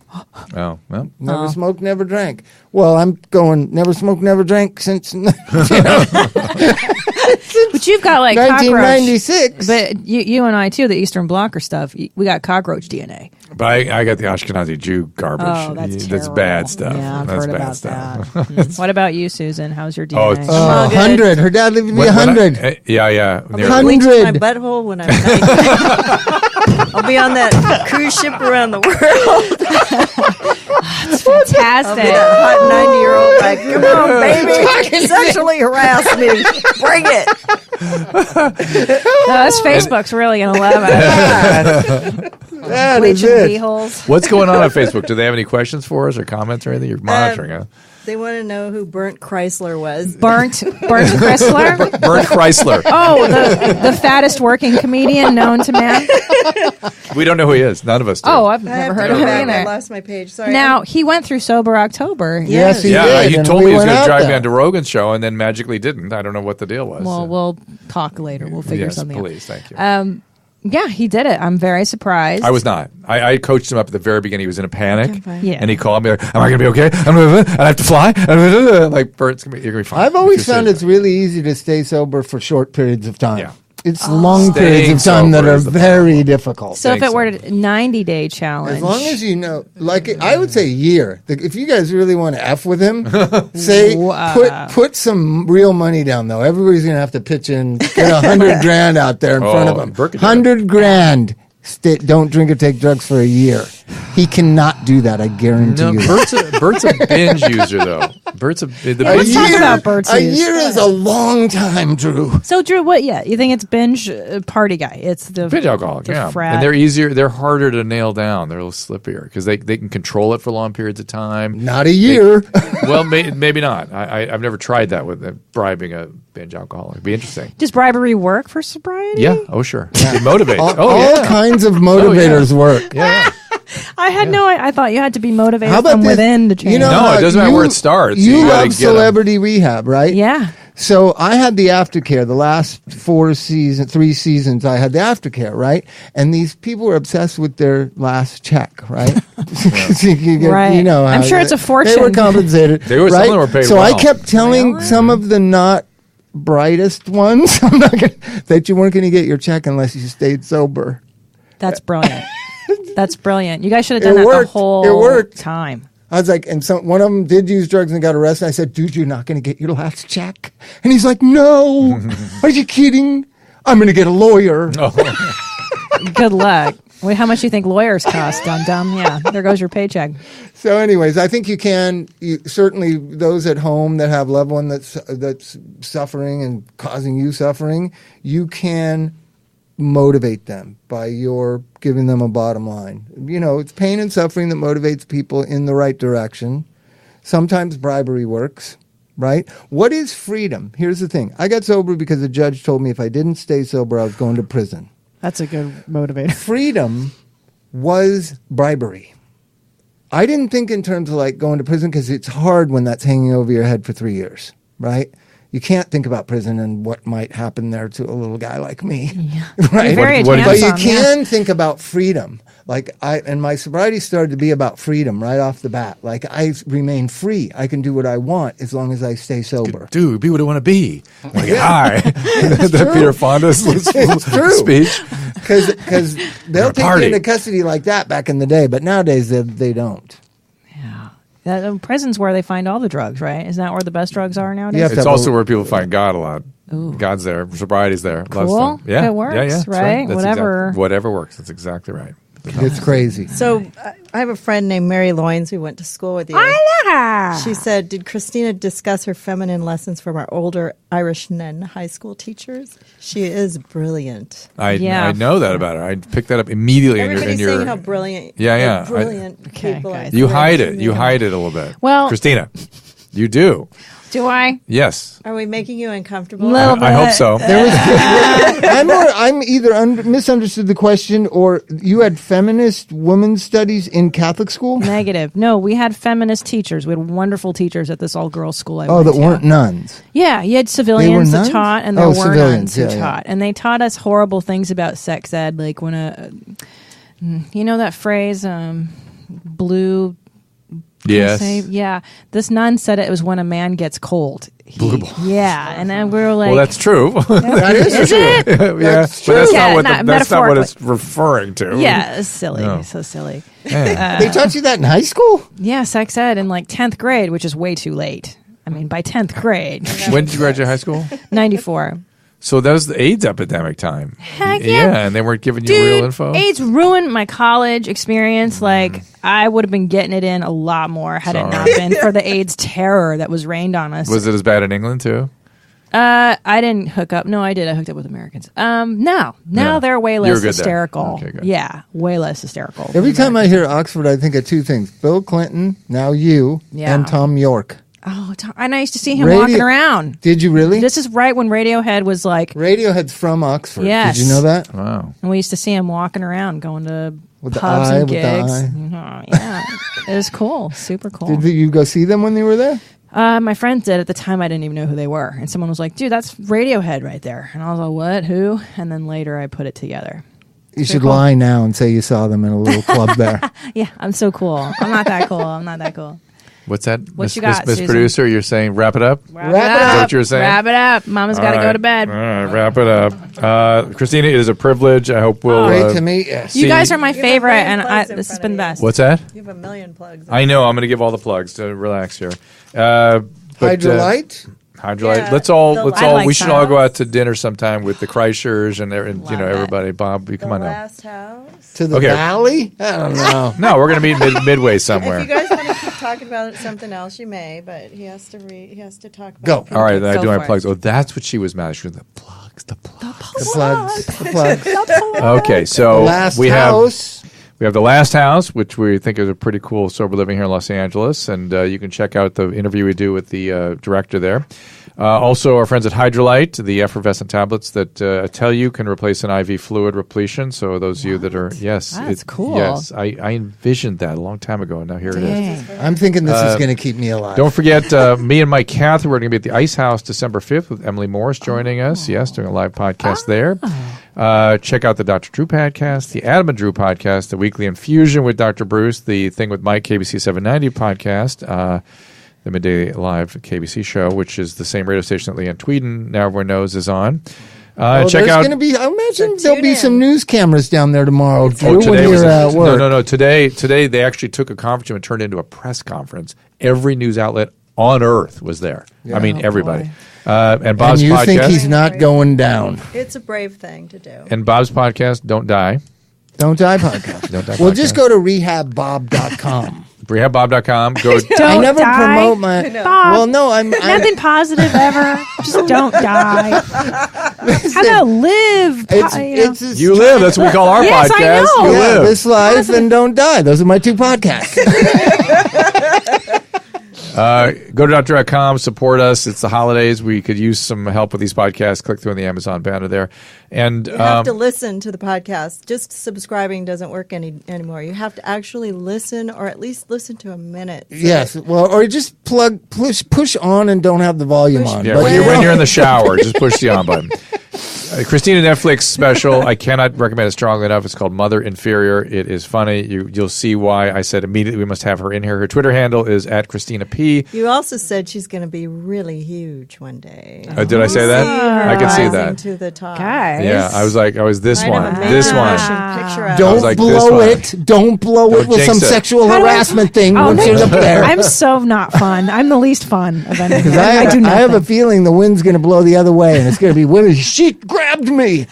Oh, well. Never smoked, never drank. Well, I'm going, never smoked, never drank since... But you've got like 1996. But you and I too, the Eastern Blocker stuff. We got cockroach DNA. But I got the Ashkenazi Jew garbage. Oh, that's bad stuff. Yeah, I've that's heard bad about stuff. that. What about you, Susan? How's your DNA? 100. Her dad lived to be 100. Yeah. 100. My butthole when I'm 90. I'll be on that cruise ship around the world. That's fantastic. I'll be that hot 90-year-old like, come on, baby. Sexually harass me. Bring it. No, this Facebook's really going to love it. That is it. What's going on Facebook? Do they have any questions for us or comments or anything? You're monitoring, huh? They want to know who Burnt Chrysler was. Burnt Chrysler? Burnt Chrysler. Oh, the fattest working comedian known to man. We don't know who he is. None of us do. Oh, I've never heard of him either. I lost my page. Sorry. Now, he went through Sober October. Yes, he did. He told me he was going to drag me onto Rogan's show and then magically didn't. I don't know what the deal was. Well, we'll talk later. We'll figure something out. Yes, please. Thank you. Yeah, he did it. I'm very surprised. I was not. I coached him up at the very beginning. He was in a panic. Yeah. And he called me like, am I going to be okay? I have to fly? Like, Bert, you're going to be fine. I've always found it's really easy to stay sober for short periods of time. Yeah. It's long periods of time that are very difficult. So if it were a 90-day challenge. As long as you know, like I would say a year. If you guys really want to F with him, say put some real money down though. Everybody's going to have to pitch in, get $100 grand out there in front of him. $100 grand. Don't drink or take drugs for a year. He cannot do that. I guarantee you. Bert's a binge user, though. Let's talk about Bert's A year is a long time, Drew. So, Drew, what? Yeah, you think it's binge party guy? It's the binge alcoholic. Yeah, frat. And they're easier. They're harder to nail down. They're a little slippier because they can control it for long periods of time. Not a year. Well, maybe not. I've never tried that with bribing a binge alcoholic. It'd be interesting. Does bribery work for sobriety? Yeah. Oh, sure. It motivates. All kinds of motivators work. Yeah. I had I thought you had to be motivated from within to change. You know no, it doesn't matter where it starts. You love Celebrity Rehab, right? Yeah. So I had the aftercare. The last 3 seasons, I had the aftercare, right? And these people were obsessed with their last check, right? Right. You know, I'm sure it's a fortune. They were compensated. Some of them were paid So well. I kept telling some of the not brightest ones that you weren't going to get your check unless you stayed sober. That's brilliant. That's brilliant. You guys should have done that the whole time. I was like, and one of them did use drugs and got arrested. I said, dude, you're not going to get your last check. And he's like, no, are you kidding? I'm going to get a lawyer. Good luck. Wait, how much do you think lawyers cost, dum-dum? Yeah, there goes your paycheck. So anyways, I think certainly those at home that have loved one that's suffering and causing you suffering, you can motivate them by your giving them a bottom line. You know, it's pain and suffering that motivates people in the right direction. Sometimes bribery works, right? What is freedom? Here's the thing. I got sober because the judge told me if I didn't stay sober, I was going to prison. That's a good motivator. Freedom was bribery. I didn't think in terms of like going to prison because it's hard when that's hanging over your head for 3 years, right? You can't think about prison and what might happen there to a little guy like me, right? But you can think about freedom. Like and my sobriety started to be about freedom right off the bat. Like I remain free. I can do what I want as long as I stay sober. Dude, be what I want to be. Hi. The Peter Fonda speech. Because they'll take you into custody like that back in the day, but nowadays they don't. Prison's where they find all the drugs, right? Isn't that where the best drugs are nowadays? It's also where people find God a lot. Ooh. God's there. Sobriety's there. Cool. Yeah. It works, right? Whatever works. That's exactly right. It's crazy. So I have a friend named Mary Loynes who went to school with you. I love her. She said, did Christina discuss her feminine lessons from our older Irish nun high school teachers? She is brilliant. I know that about her. I picked that up immediately in your... Everybody's saying how brilliant. Brilliant people are. You hide it. You hide it a little bit. Well, Christina, you do. Do I? Yes. Are we making you uncomfortable? I hope so. I'm either misunderstood the question, or you had feminist women's studies in Catholic school? Negative. No, we had feminist teachers. We had wonderful teachers at this all-girls school I went to. Weren't nuns? Yeah, you had civilians that taught, and there were nuns who taught. And they taught us horrible things about sex ed, like when you know that phrase, blue... Yes. Yeah. This nun said it was when a man gets cold. Yeah. And then we were like... Well, that's true. That is true. It? That's true. But that's not what it's referring to. Yeah, it's silly. No. So silly. They taught you that in high school? Yeah, sex ed in like 10th grade, which is way too late. I mean, by 10th grade. When did you graduate high school? 94. So that was the AIDS epidemic time. Heck yeah. And they weren't giving you real info? AIDS ruined my college experience. Like, I would have been getting it in a lot more had it not been for the AIDS terror that was rained on us. Was it as bad in England, too? I didn't hook up. No, I did. I hooked up with Americans. Now they're way less hysterical. Okay, good. Yeah, way less hysterical. Every time I hear Oxford, I think of two things. Bill Clinton, now you, and Tom York. Oh, and I used to see him walking around. Did you really? This is right when Radiohead was like... Radiohead's from Oxford. Yes. Did you know that? Wow. And we used to see him walking around, going to with pubs and gigs. Yeah. It was cool. Super cool. Did you go see them when they were there? My friends did. At the time, I didn't even know who they were. And someone was like, dude, that's Radiohead right there. And I was like, what? Who? And then later I put it together. You should lie now and say you saw them in a little club there. Yeah, I'm so cool. I'm not that cool. What's that? What you got, Miss Producer, you're saying wrap it up? Wrap it up. Is that what you're saying? Wrap it up. Mama's got to go to bed. All right, wrap it up. Christina, it is a privilege. I hope we'll... Great to meet you. You guys are my favorite, and this has been the best. What's that? You have a million plugs. I know. I'm going to give all the plugs to relax here. Hydrolite? Hydrolite. Yeah, we should all go out to dinner sometime with the Kreischers and everybody. Bob, you come on now. Last house. To the valley? I don't know. No, we're going to meet midway somewhere. If you guys want to keep talking about something else, you may, but he has to talk about Go. All right, I do my plugs. Oh, that's what she was mad at. She was the plugs. The plugs. Okay, so we have The Last House, which we think is a pretty cool sober living here in Los Angeles, and you can check out the interview we do with the director there. Also, our friends at Hydrolite, the effervescent tablets that I tell you can replace an IV fluid repletion. So those of you that are, That's cool. Yes, I envisioned that a long time ago, and now here it is. I'm thinking this is going to keep me alive. Don't forget, me and Mike Cather, we're going to be at the Ice House December 5th with Emily Morris joining us. Yes, doing a live podcast there. Check out the Dr. Drew podcast, the Adam and Drew podcast, the Weekly Infusion with Dr. Bruce, the Thing with Mike, KBC 790 podcast, the Midday Live KBC show, which is the same radio station that Leanne Tweeden, now everyone knows, is on. Check out. Gonna be, I imagine there'll be some news cameras down there tomorrow, Drew, today when you're at work. No. Today they actually took a conference room and turned it into a press conference. Every news outlet on earth was there. Yeah. I mean, everybody. And Bob's and you podcast. think he's not going down. It's a brave thing to do. And Bob's podcast, Don't Die. Don't Die podcast. Don't Die well, podcast. just go to rehabbob.com. rehabbob.com. Go. I never die. promote my. Bob, well, no, I'm nothing positive ever. Just don't die. How about live? You live. That's what we call our Yes, I podcast. know. You Yeah, live. this life and don't die. Those are my two podcasts. Go to doctor.com, support us. It's the holidays. We could use some help with these podcasts. Click through on the Amazon banner there. And you have to listen to the podcast. Just subscribing doesn't work anymore. You have to actually listen, or at least listen to a minute. Yes, well, or just push on and don't have the volume on. yeah, But when you're in the shower, just push the on button. Christina Netflix special. I cannot recommend it strongly enough. It's called Mother Inferior. It is funny. You'll see why I said immediately we must have her in here. Her Twitter handle is @Christina_P. You also said she's going to be really huge one day. Did I say that? I can see Rising that. to the top. Guys. Yeah, I was this Kind one. of a This major one. motion picture out. don't like, blow this it. Don't blow it Don't with some jinx it. sexual How do I- harassment thing Oh, once no. you're up there. I'm so not fun. I'm the least fun of anything. I do nothing. have a feeling the wind's going to blow the other way, and it's going to be women. She grabbed me.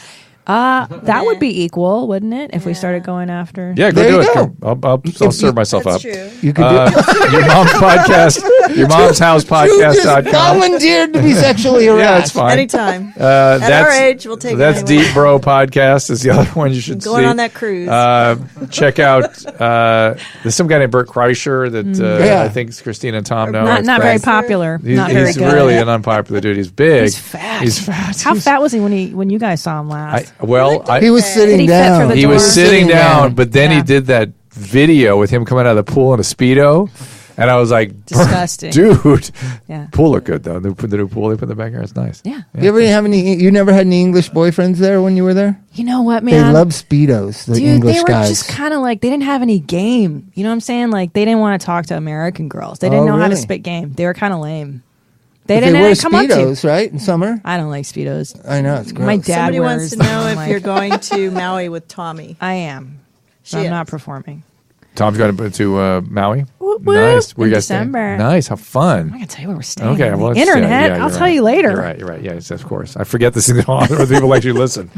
That would be equal, wouldn't it? If we started going after. Yeah, go There do you it. go. Come. I'll serve myself That's up. true. You could do. Your mom's podcast. Your mom's house You just podcast.com. volunteered to be sexually harassed. Yeah, it's fine. Anytime. At our age, we'll take it That's anyway. Deep Bro Podcast is the other one you should see. Going on that cruise. Check out, there's some guy named Bert Kreischer that Yeah. I think Christina and Tom know. Not very Right. popular. He's, Not very he's good. really an unpopular dude. He's big. He's fat. He's fat. How fat was he when you guys saw him last? He was sitting Did he fit down. through the He door? was sitting down, but then he Yeah. did that video with him coming out of the pool in a Speedo. And I was like, Disgusting. dude. Yeah. Pool looked good, though. The new pool they put in the backyard. It's nice. Yeah. You ever have any? You never had any English boyfriends there when you were there? You know what, They man? love Speedos. The Dude, English they were guys. just kind of like, they didn't have any game. You know what I'm saying? Like, they didn't want to talk to American girls. They didn't know how to really? spit game. They were kind of lame. They But didn't they wear come up to. Speedos, right? In summer. I don't like Speedos. I know it's gross. My dad Somebody wears wants to them. know I'm if like, you're going to Maui with Tommy. I am. She I'm is. not performing. Tom's going to Maui. Whoop, whoop. Nice. Where In you guys staying? December. Nice. How fun. I'm not gonna tell you where we're staying. Okay, on well, the let's- internet. yeah, I'll you're tell you later. You're right. Yes, of course. I forget this thing on other people actually listen.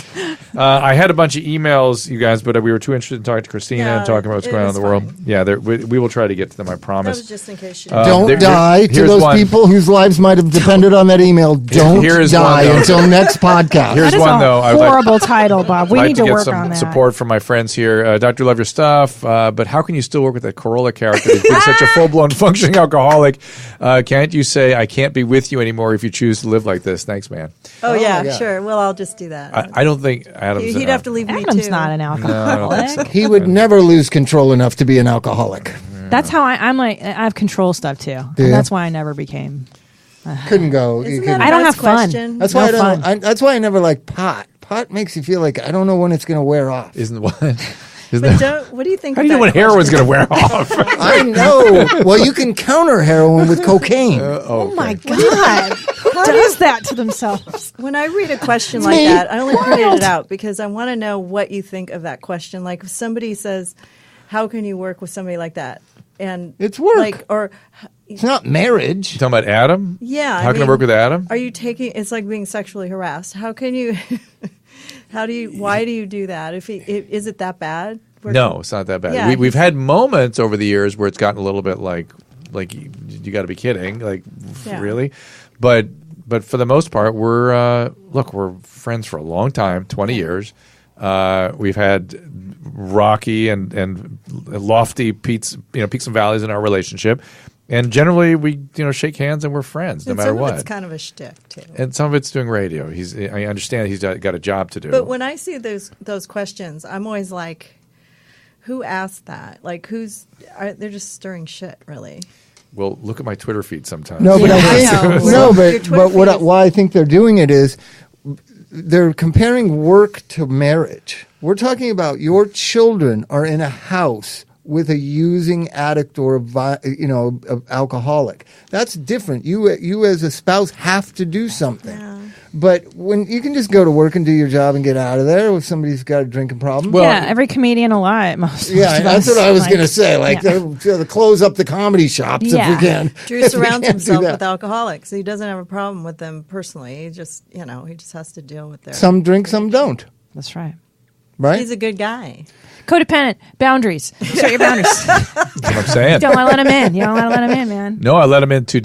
I had a bunch of emails, you guys, but we were too interested in talking to Christina Yeah, and talking about what's it going on in was the world. fine. Yeah, we will try to get to them. I That promise. was just in case you Don't there- die to here's those one. people whose lives might have depended on that email. Don't Here's die one, though. until next podcast. Here's That is one, a though. I would like- horrible title, Bob. We I'd need like to get work some on that. support from my friends here. Doctor, love your stuff, but how can you still work with that Corolla character? He's been such a full-blown functioning alcoholic. Can't you say, I can't be with you anymore if you choose to live like this? Thanks, man. Oh, yeah, yeah. sure. Well, I'll just do that. I don't think Adam's... He'd have to leave me Adam's too. not an No, I don't alcoholic. think so. He would never lose control enough to be an alcoholic. That's how I'm like, I have control stuff too. Yeah. And that's why I never became. Couldn't go. You Isn't couldn't- that I don't nice have fun. question? That's no why fun. that's why I never like pot. Pot makes you feel like I don't know when it's going to wear off. Isn't what? Isn't But that, what do you think? how of do you know that when heroin's question? going to wear off? I know. Well, you can counter heroin with cocaine. Oh my God. Who does that to themselves? When I read a question like me. that, I only printed it out because I want to know what you think of that question. Like if somebody says, "How can you work with somebody like that?" And It's work. Like or It's not marriage. You talking about Adam? yeah, How can I work with Adam? Are you taking? It's like being sexually harassed. How can you? How do you? Why do you do that? Is it that bad? No, it's not that bad. Yeah, We've had moments over the years where it's gotten a little bit like you got to be kidding, like Yeah. really, but for the most part, we're friends for a long time, 20 years. We've had rocky and lofty peaks and valleys in our relationship, And generally, we shake hands and we're friends no matter what. It's kind of a shtick too. And some of it's doing radio. I understand he's got a job to do. But when I see those questions, I'm always like, who asked that? Like, they're just stirring shit, really. Well, look at my Twitter feed sometimes. No, but I why I think they're doing it is they're comparing work to marriage. We're talking about your children are in a house with a using addict or a alcoholic. That's different. You as a spouse have to do something. Yeah. But when you can just go to work and do your job and get out of there if somebody's got a drinking problem. Well, every comedian alive. Most that's what I was going to say. To close up the comedy shops if we can. Drew surrounds himself with alcoholics. He doesn't have a problem with them personally. He just has to deal with their. Some drink, some don't. That's right. Right? He's a good guy. Codependent. Boundaries. Set your boundaries. That's what I'm saying. Don't want to let him in. You don't want to let him in, man. No, I let him in the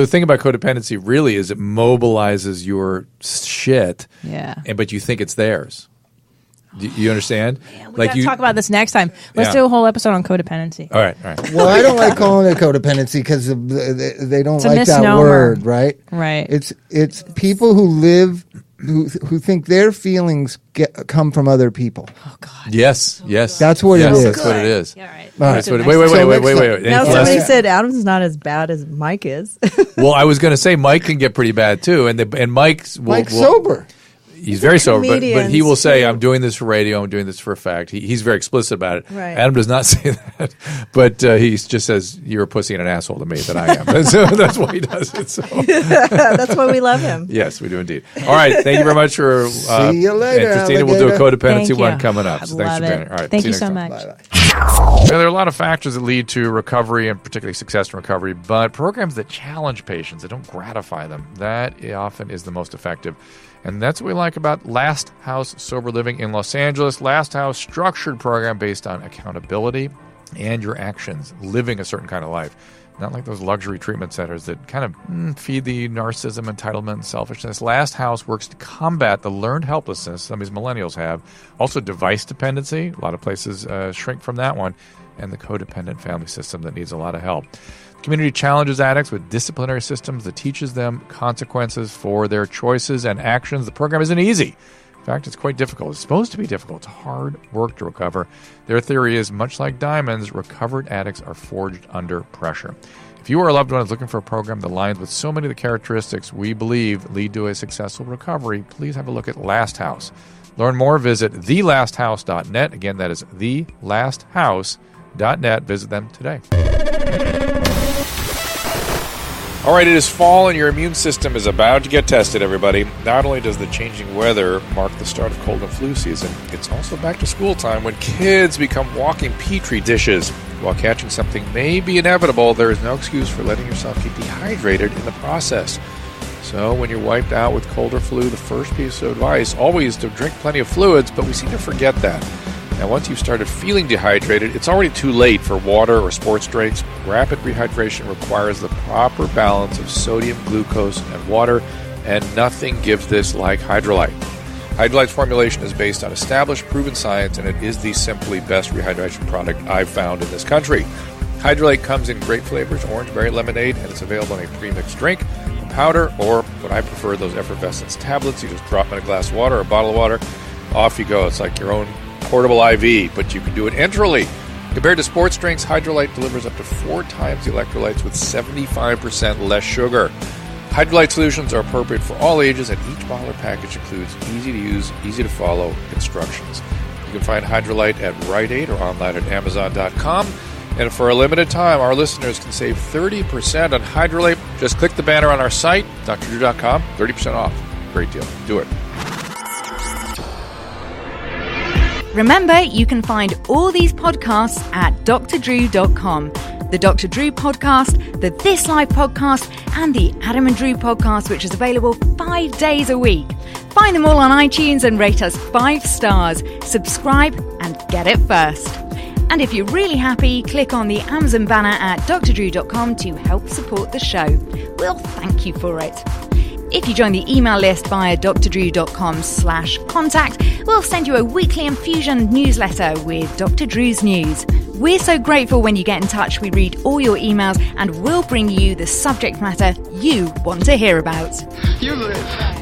thing about codependency really is it mobilizes your shit. Yeah. But you think it's theirs. You understand? Man, we got to talk about this next time. Let's do a whole episode on codependency. All right. Well, I don't like calling it codependency because they don't like that word, right? Right. It's people who live who think their feelings come from other people. Oh God. Yes. That's what it is. That's what it is. Yeah, right. That's what wait. Now somebody said Adam's not as bad as Mike is. Well, I was going to say Mike can get pretty bad too, and Mike's sober. He's very sober, but he will say, I'm doing this for radio, I'm doing this for a fact. He's very explicit about it. Right. Adam does not say that, but he just says, you're a pussy and an asshole to me that I am. So that's why he does it. So. That's why we love him. Yes, we do indeed. All right, thank you very much for see you later, and Christina will do a codependency one coming up. So thanks for being here. All right, thank you so time. much. Bye-bye. There are a lot of factors that lead to recovery and particularly success in recovery, but programs that challenge patients, that don't gratify them, that often is the most effective. And that's what we like about Last House Sober Living in Los Angeles. Last House, structured program based on accountability and your actions, living a certain kind of life. Not like those luxury treatment centers that kind of feed the narcissism, entitlement, and selfishness. Last House works to combat the learned helplessness some of these millennials have. Also device dependency. A lot of places shrink from that one. And the codependent family system that needs a lot of help. The community challenges addicts with disciplinary systems that teaches them consequences for their choices and actions. The program isn't easy. In fact, it's quite difficult. It's supposed to be difficult. It's hard work to recover. Their theory is, much like diamonds, recovered addicts are forged under pressure. If you or a loved one is looking for a program that aligns with so many of the characteristics we believe lead to a successful recovery, please have a look at Last House. Learn more, visit thelasthouse.net. Again, that is thelasthouse.net. Visit them today. All right, it is fall and your immune system is about to get tested, everybody. Not only does the changing weather mark the start of cold and flu season, it's also back to school time when kids become walking petri dishes. While catching something may be inevitable, there is no excuse for letting yourself get dehydrated in the process. So when you're wiped out with cold or flu, the first piece of advice always to drink plenty of fluids, but we seem to forget that. Now, once you've started feeling dehydrated, it's already too late for water or sports drinks. Rapid rehydration requires the proper balance of sodium, glucose, and water, and nothing gives this like Hydrolyte. Hydrolyte's formulation is based on established, proven science, and it is the simply best rehydration product I've found in this country. Hydrolyte comes in great flavors, orange, berry, lemonade, and it's available in a pre-mixed drink, a powder, or what I prefer, those effervescence tablets. You just drop them in a glass of water or a bottle of water. Off you go. It's like your own portable IV, but you can do it enterally. Compared to sports drinks, Hydrolyte delivers up to 4 times the electrolytes with 75% less sugar. Hydrolyte solutions are appropriate for all ages, and each bottle or package includes easy-to-use, easy-to-follow instructions. You can find Hydrolyte at Rite Aid or online at Amazon.com. And for a limited time, our listeners can save 30% on Hydrolyte. Just click the banner on our site, drdrew.com, 30% off. Great deal. Do it. Remember, you can find all these podcasts at drdrew.com. The Dr. Drew podcast, the This Life podcast, and the Adam and Drew podcast, which is available 5 days a week. Find them all on iTunes and rate us 5 stars. Subscribe and get it first. And if you're really happy, click on the Amazon banner at drdrew.com to help support the show. We'll thank you for it. If you join the email list via drdrew.com/contact, we'll send you a weekly infusion newsletter with Dr. Drew's news. We're so grateful when you get in touch. We read all your emails and we'll bring you the subject matter you want to hear about. You live.